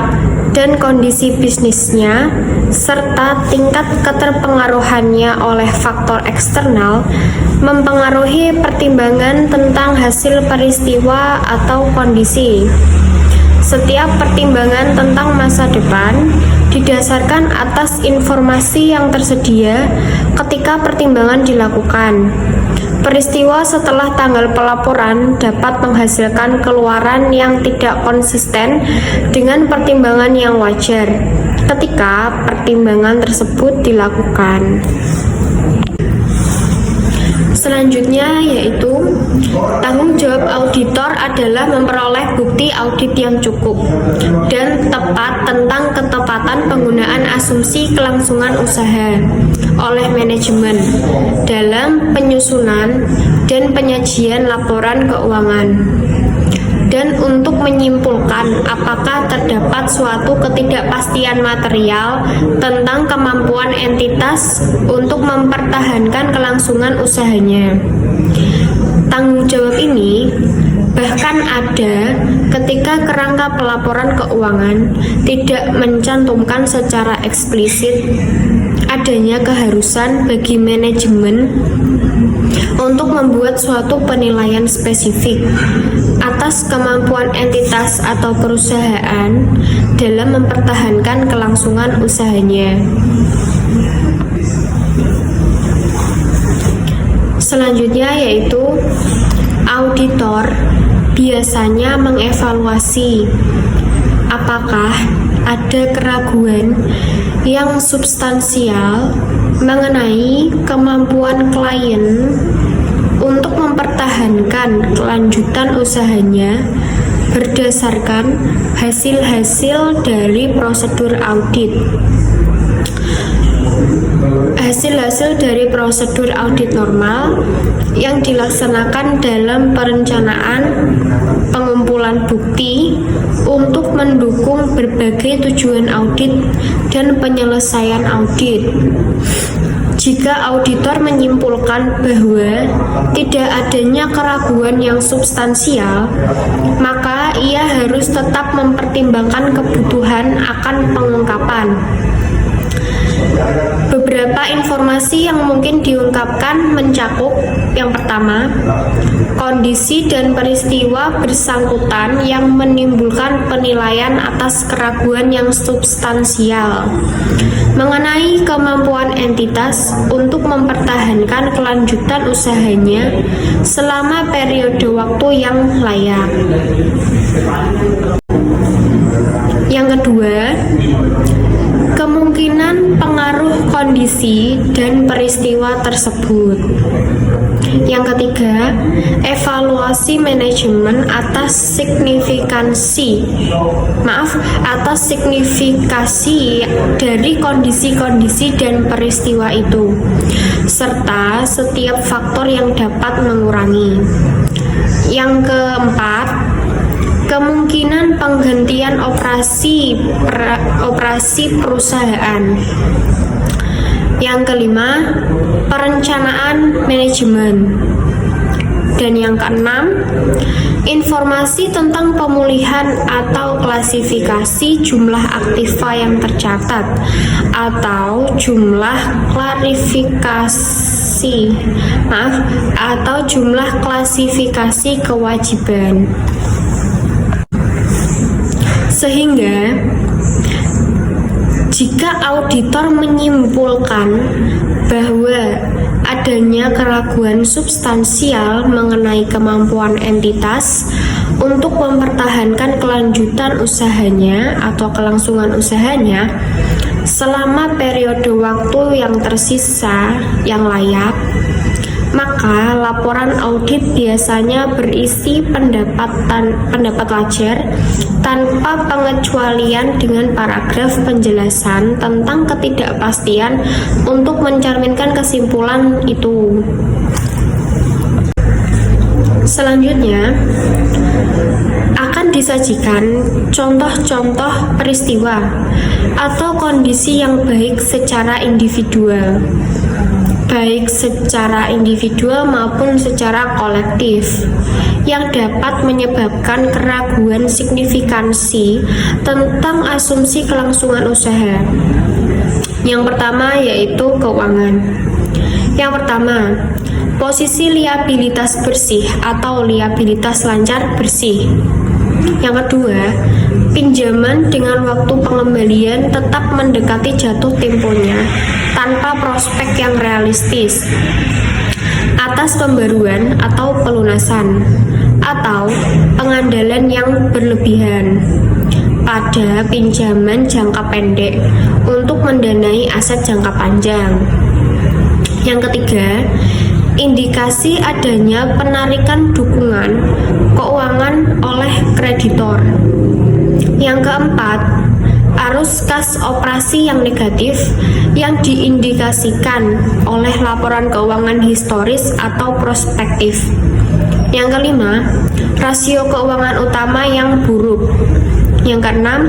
dan kondisi bisnisnya, serta tingkat keterpengaruhannya oleh faktor eksternal mempengaruhi pertimbangan tentang hasil peristiwa atau kondisi. Setiap pertimbangan tentang masa depan didasarkan atas informasi yang tersedia ketika pertimbangan dilakukan. Peristiwa setelah tanggal pelaporan dapat menghasilkan keluaran yang tidak konsisten dengan pertimbangan yang wajar ketika pertimbangan tersebut dilakukan. Selanjutnya yaitu tanggung jawab auditor adalah memperoleh bukti audit yang cukup dan tepat tentang ketepatan penggunaan asumsi kelangsungan usaha oleh manajemen dalam penyusunan dan penyajian laporan keuangan, dan untuk menyimpulkan apakah terdapat suatu ketidakpastian material tentang kemampuan entitas untuk mempertahankan kelangsungan usahanya. Tanggung jawab ini bahkan ada ketika kerangka pelaporan keuangan tidak mencantumkan secara eksplisit adanya keharusan bagi manajemen untuk membuat suatu penilaian spesifik atas kemampuan entitas atau perusahaan dalam mempertahankan kelangsungan usahanya. Selanjutnya yaitu auditor biasanya mengevaluasi apakah ada keraguan yang substansial mengenai kemampuan klien untuk mempertahankan kelanjutan usahanya berdasarkan hasil-hasil dari prosedur audit. Hasil-hasil dari prosedur audit normal yang dilaksanakan dalam perencanaan pengumpulan bukti untuk mendukung berbagai tujuan audit dan penyelesaian audit. Jika auditor menyimpulkan bahwa tidak adanya keraguan yang substansial, maka ia harus tetap mempertimbangkan kebutuhan akan pengungkapan. Beberapa informasi yang mungkin diungkapkan mencakup: yang pertama, kondisi dan peristiwa bersangkutan yang menimbulkan penilaian atas keraguan yang substansial mengenai kemampuan entitas untuk mempertahankan kelanjutan usahanya selama periode waktu yang layak. Yang kedua, kemungkinan pengaruh pengaruh kondisi dan peristiwa tersebut. Yang ketiga, evaluasi manajemen atas signifikasi dari kondisi-kondisi dan peristiwa itu, serta setiap faktor yang dapat mengurangi. Yang keempat, kemungkinan penggantian operasi perusahaan. Yang kelima, perencanaan manajemen. Dan yang keenam, informasi tentang pemulihan atau klasifikasi jumlah aktiva yang tercatat atau jumlah klasifikasi kewajiban. Sehingga jika auditor menyimpulkan bahwa adanya keraguan substansial mengenai kemampuan entitas untuk mempertahankan kelanjutan usahanya atau kelangsungan usahanya selama periode waktu yang tersisa yang layak, maka laporan audit biasanya berisi pendapat wajar tanpa pengecualian dengan paragraf penjelasan tentang ketidakpastian untuk mencerminkan kesimpulan itu. Selanjutnya akan disajikan contoh-contoh peristiwa atau kondisi yang baik secara individual maupun secara kolektif yang dapat menyebabkan keraguan signifikansi tentang asumsi kelangsungan usaha. Yang pertama yaitu keuangan. Yang pertama, posisi liabilitas bersih atau liabilitas lancar bersih. Yang kedua, pinjaman dengan waktu pengembalian tetap mendekati jatuh temponya tanpa prospek yang realistis atas pembaruan atau pelunasan atau pengandalan yang berlebihan pada pinjaman jangka pendek untuk mendanai aset jangka panjang. Yang ketiga, indikasi adanya penarikan dukungan keuangan oleh kreditor. Yang keempat, arus kas operasi yang negatif yang diindikasikan oleh laporan keuangan historis atau prospektif. Yang kelima, rasio keuangan utama yang buruk. Yang keenam,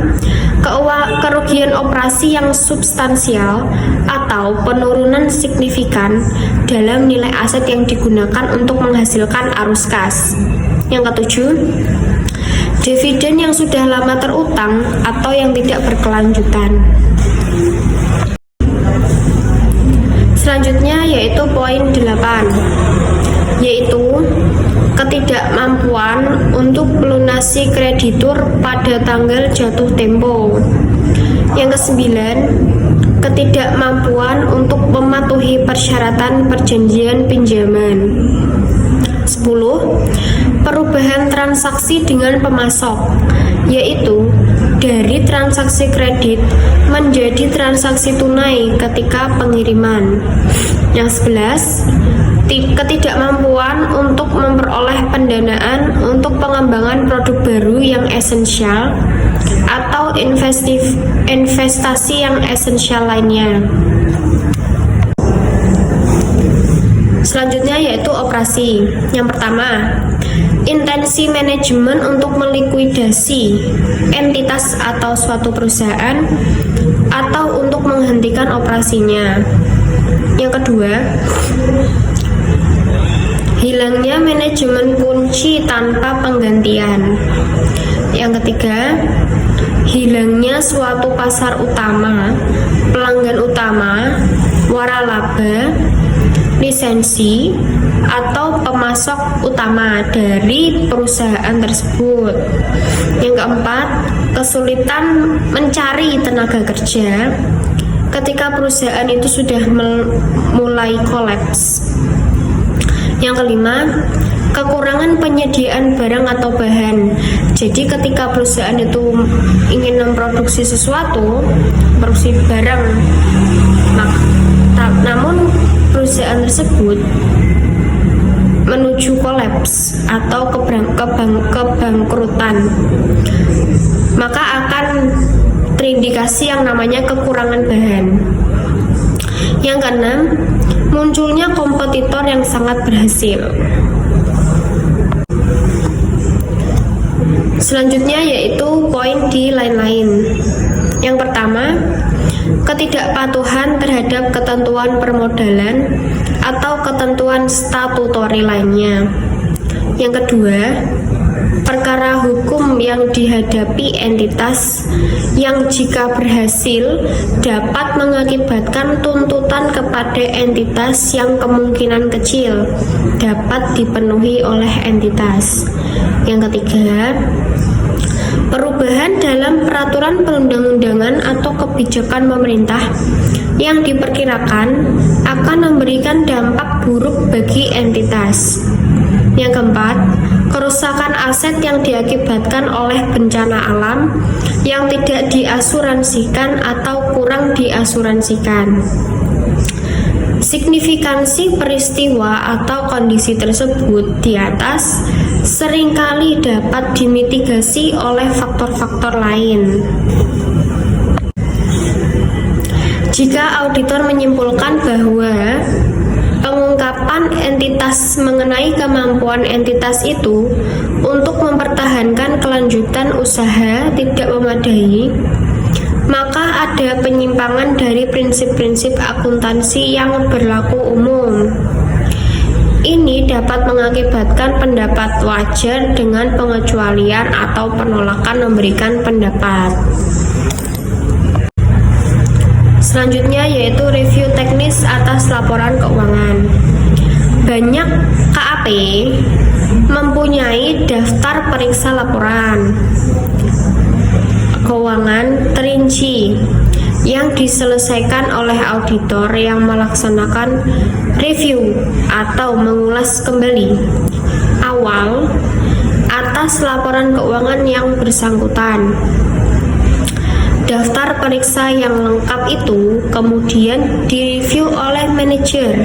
kerugian operasi yang substansial atau penurunan signifikan dalam nilai aset yang digunakan untuk menghasilkan arus kas. Yang ketujuh, dividen yang sudah lama terutang atau yang tidak berkelanjutan. Selanjutnya yaitu poin 8, yaitu ketidakmampuan untuk melunasi kreditur pada tanggal jatuh tempo. Yang kesembilan, ketidakmampuan untuk mematuhi persyaratan perjanjian pinjaman. 10. Perubahan transaksi dengan pemasok, yaitu dari transaksi kredit menjadi transaksi tunai ketika pengiriman. Yang 11, ketidakmampuan untuk memperoleh pendanaan untuk pengembangan produk baru yang esensial atau investasi yang esensial lainnya. Selanjutnya yaitu operasi. Yang pertama, intensi manajemen untuk melikuidasi entitas atau suatu perusahaan atau untuk menghentikan operasinya. Yang kedua, hilangnya manajemen kunci tanpa penggantian. Yang ketiga, hilangnya suatu pasar utama, pelanggan utama, waralaba, lisensi, atau pemasok utama dari perusahaan tersebut. Yang keempat, kesulitan mencari tenaga kerja ketika perusahaan itu sudah mulai kolaps. Yang kelima, kekurangan penyediaan barang atau bahan. Jadi ketika perusahaan itu ingin memproduksi sesuatu, produksi barang, namun perusahaan tersebut menuju kolaps atau kebangkrutan, maka akan terindikasi yang namanya kekurangan bahan. Yang keenam, munculnya kompetitor yang sangat berhasil. Selanjutnya yaitu poin di lain-lain. Yang pertama, ketidakpatuhan terhadap ketentuan permodalan atau ketentuan statutori lainnya. Yang kedua, perkara hukum yang dihadapi entitas yang jika berhasil dapat mengakibatkan tuntutan kepada entitas yang kemungkinan kecil dapat dipenuhi oleh entitas. Yang ketiga, perubahan dalam peraturan perundang-undangan atau kebijakan pemerintah yang diperkirakan akan memberikan dampak buruk bagi entitas. Yang keempat, kerusakan aset yang diakibatkan oleh bencana alam yang tidak diasuransikan atau kurang diasuransikan. Signifikansi peristiwa atau kondisi tersebut di atas seringkali dapat dimitigasi oleh faktor-faktor lain. Jika auditor menyimpulkan bahwa pengungkapan entitas mengenai kemampuan entitas itu untuk mempertahankan kelanjutan usaha tidak memadai, maka ada penyimpangan dari prinsip-prinsip akuntansi yang berlaku umum. Ini dapat mengakibatkan pendapat wajar dengan pengecualian atau penolakan memberikan pendapat. Selanjutnya yaitu review teknis atas laporan keuangan. Banyak KAP mempunyai daftar periksa laporan keuangan terinci yang diselesaikan oleh auditor yang melaksanakan review atau mengulas kembali awal atas laporan keuangan yang bersangkutan. Daftar periksa yang lengkap itu kemudian direview oleh manajer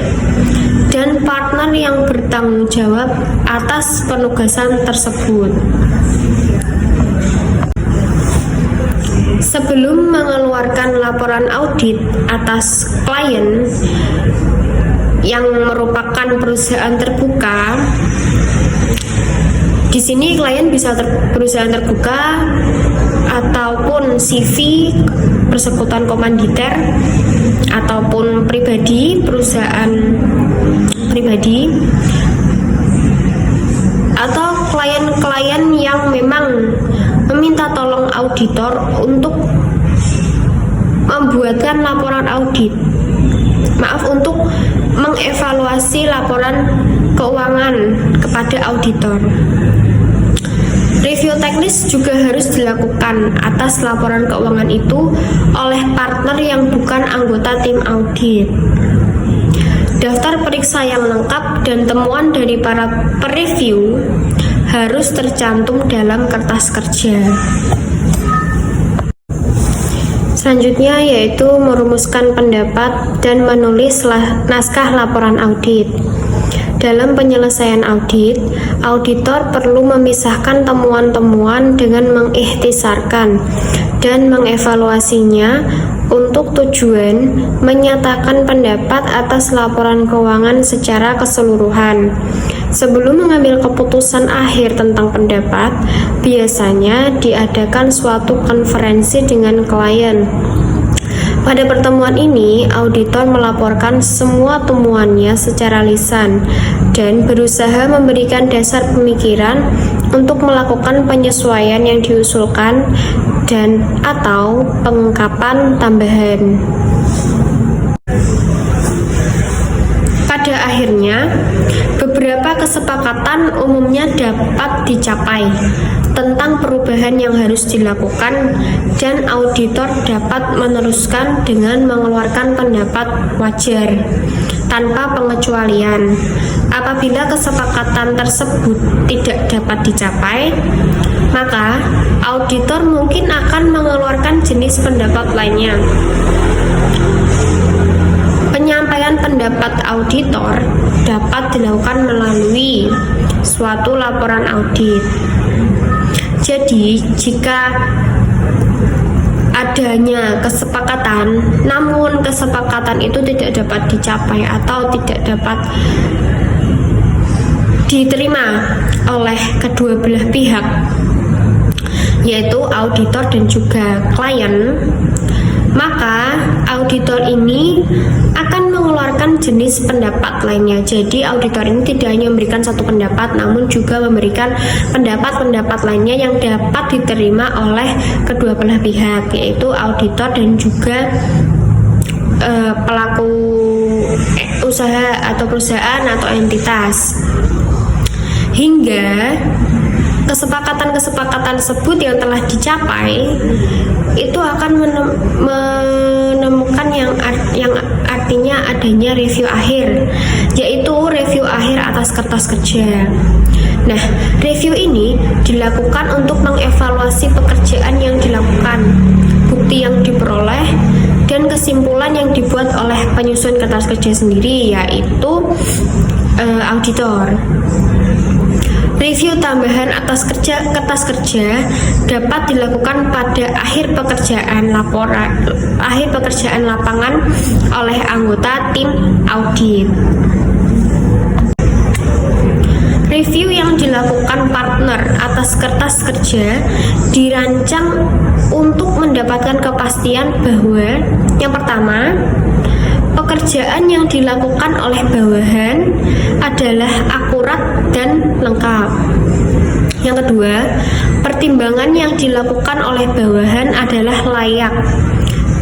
dan partner yang bertanggung jawab atas penugasan tersebut. Sebelum mengeluarkan laporan audit atas klien yang merupakan perusahaan terbuka, di sini klien bisa perusahaan terbuka ataupun CV persekutuan komanditer ataupun pribadi, perusahaan pribadi, atau klien-klien yang memang meminta tolong auditor untuk membuatkan laporan audit. Untuk mengevaluasi laporan keuangan kepada auditor. Review teknis juga harus dilakukan atas laporan keuangan itu oleh partner yang bukan anggota tim audit. Daftar periksa yang lengkap dan temuan dari para pereview harus tercantum dalam kertas kerja. Selanjutnya yaitu merumuskan pendapat dan menulis naskah laporan audit. Dalam penyelesaian audit, auditor perlu memisahkan temuan-temuan dengan mengikhtisarkan dan mengevaluasinya untuk tujuan menyatakan pendapat atas laporan keuangan secara keseluruhan. Sebelum mengambil keputusan akhir tentang pendapat, biasanya diadakan suatu konferensi dengan klien. Pada pertemuan ini, auditor melaporkan semua temuannya secara lisan dan berusaha memberikan dasar pemikiran untuk melakukan penyesuaian yang diusulkan dan atau pengungkapan tambahan. Pada akhirnya, beberapa kesepakatan umumnya dapat dicapai tentang perubahan yang harus dilakukan dan auditor dapat meneruskan dengan mengeluarkan pendapat wajar. tanpa pengecualian. Apabila kesepakatan tersebut tidak dapat dicapai, maka auditor mungkin akan mengeluarkan jenis pendapat lainnya. Penyampaian pendapat auditor dapat dilakukan melalui suatu laporan audit. Jadi, jika adanya kesepakatan, namun kesepakatan itu tidak dapat dicapai atau tidak dapat diterima oleh kedua belah pihak, yaitu auditor dan juga klien, maka auditor ini akan mengeluarkan jenis pendapat lainnya. Jadi auditor ini tidak hanya memberikan satu pendapat, namun juga memberikan pendapat-pendapat lainnya yang dapat diterima oleh kedua belah pihak, yaitu auditor dan juga pelaku usaha atau perusahaan atau entitas. Hingga kesepakatan-kesepakatan tersebut yang telah dicapai itu akan menemukan yang artinya adanya review akhir, yaitu review akhir atas kertas kerja. Nah, review ini dilakukan untuk mengevaluasi pekerjaan yang dilakukan, bukti yang diperoleh, dan kesimpulan yang dibuat oleh penyusun kertas kerja sendiri, yaitu auditor. Review tambahan atas kertas kerja dapat dilakukan pada akhir pekerjaan lapangan oleh anggota tim audit. Review yang dilakukan partner atas kertas kerja dirancang untuk mendapatkan kepastian bahwa yang pertama, pekerjaan yang dilakukan oleh bawahan adalah akurat dan lengkap. Yang kedua, pertimbangan yang dilakukan oleh bawahan adalah layak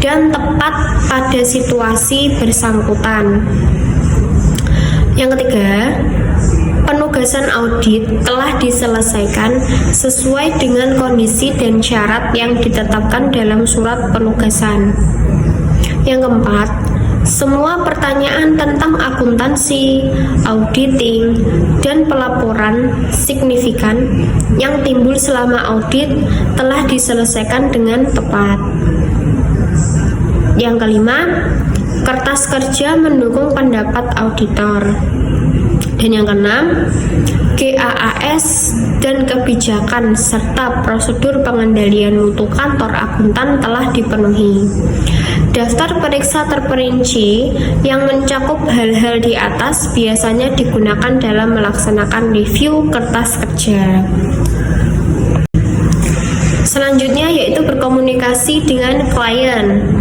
dan tepat pada situasi bersangkutan. Yang ketiga, penugasan audit telah diselesaikan sesuai dengan kondisi dan syarat yang ditetapkan dalam surat penugasan. Yang keempat, semua pertanyaan tentang akuntansi, auditing, dan pelaporan signifikan yang timbul selama audit telah diselesaikan dengan tepat. Yang kelima, kertas kerja mendukung pendapat auditor. Dan yang keenam, GAAS dan kebijakan serta prosedur pengendalian mutu kantor akuntan telah dipenuhi. Daftar periksa terperinci yang mencakup hal-hal di atas biasanya digunakan dalam melaksanakan review kertas kerja. Selanjutnya yaitu berkomunikasi dengan klien.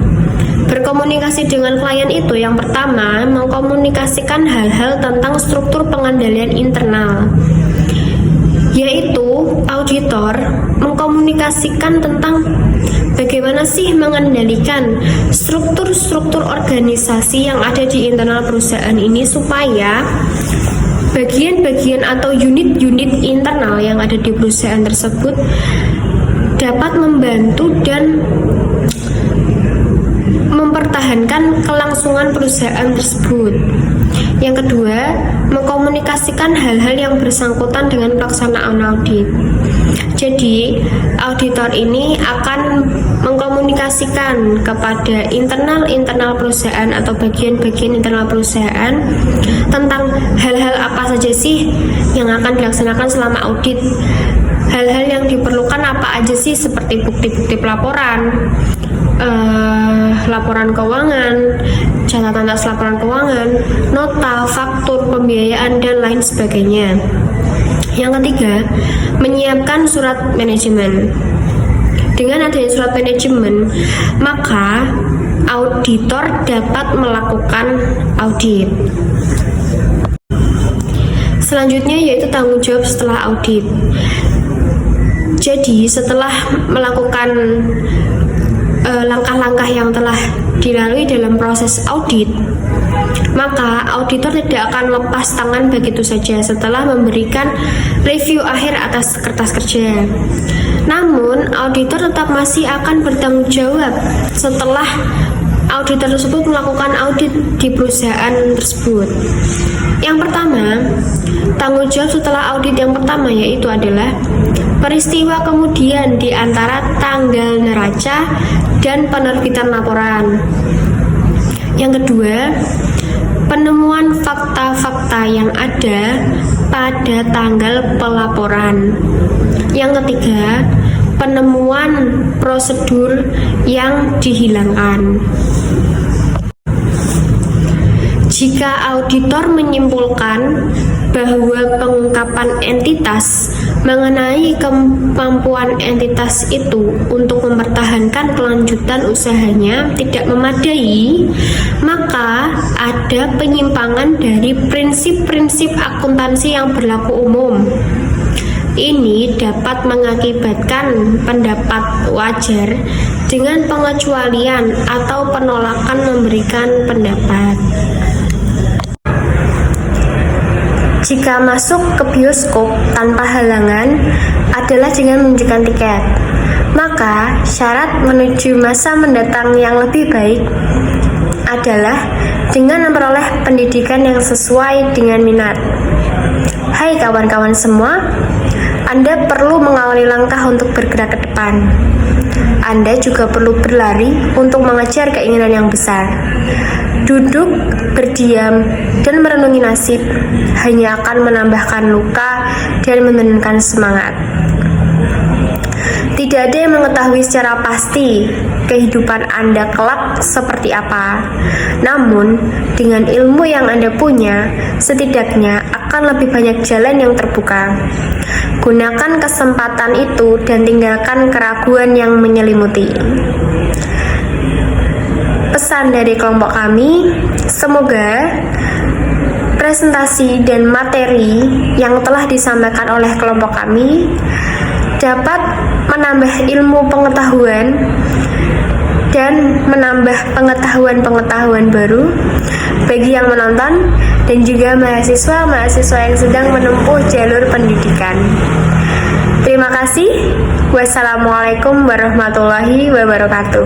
Berkomunikasi dengan klien itu yang pertama mengkomunikasikan hal-hal tentang struktur pengendalian internal, yaitu auditor mengkomunikasikan tentang bagaimana sih mengendalikan struktur-struktur organisasi yang ada di internal perusahaan ini supaya bagian-bagian atau unit-unit internal yang ada di perusahaan tersebut dapat membantu dan mempertahankan kelangsungan perusahaan tersebut. Yang kedua, mengkomunikasikan hal-hal yang bersangkutan dengan pelaksanaan audit. Jadi, auditor ini akan mengkomunikasikan kepada internal perusahaan atau bagian-bagian internal perusahaan tentang hal-hal apa saja sih yang akan dilaksanakan selama audit. Hal-hal yang diperlukan apa aja sih, seperti bukti-bukti pelaporan, laporan keuangan, catatan atas laporan keuangan, nota, faktur, pembiayaan, dan lain sebagainya. Yang ketiga, menyiapkan surat manajemen. Dengan adanya surat manajemen, maka auditor dapat melakukan audit. Selanjutnya yaitu tanggung jawab setelah audit. Jadi setelah melakukan langkah-langkah yang telah dilalui dalam proses audit, maka auditor tidak akan lepas tangan begitu saja setelah memberikan review akhir atas kertas kerja. Namun, auditor tetap masih akan bertanggung jawab setelah auditor tersebut melakukan audit di perusahaan tersebut. Yang pertama, tanggung jawab setelah audit yang pertama yaitu adalah peristiwa kemudian di antara tanggal neraca dan penerbitan laporan. Yang kedua, penemuan fakta-fakta yang ada pada tanggal pelaporan. Yang ketiga, penemuan prosedur yang dihilangkan. Jika auditor menyimpulkan bahwa pengungkapan entitas mengenai kemampuan entitas itu untuk mempertahankan kelanjutan usahanya tidak memadai, maka ada penyimpangan dari prinsip-prinsip akuntansi yang berlaku umum. Ini dapat mengakibatkan pendapat wajar dengan pengecualian atau penolakan memberikan pendapat. Jika masuk ke bioskop tanpa halangan adalah dengan menunjukkan tiket, maka syarat menuju masa mendatang yang lebih baik adalah dengan memperoleh pendidikan yang sesuai dengan minat. Hai kawan-kawan semua, Anda perlu mengawali langkah untuk bergerak ke depan. Anda juga perlu berlari untuk mengejar keinginan yang besar. Duduk, berdiam, dan merenungi nasib hanya akan menambahkan luka dan menurunkan semangat. Tidak ada yang mengetahui secara pasti kehidupan Anda kelak seperti apa. Namun, dengan ilmu yang Anda punya, setidaknya akan lebih banyak jalan yang terbuka. Gunakan kesempatan itu dan tinggalkan keraguan yang menyelimuti. Pesan dari kelompok kami, semoga presentasi dan materi yang telah disampaikan oleh kelompok kami dapat menambah ilmu pengetahuan dan menambah pengetahuan-pengetahuan baru bagi yang menonton dan juga mahasiswa-mahasiswa yang sedang menempuh jalur pendidikan. Terima kasih. Wassalamualaikum warahmatullahi wabarakatuh.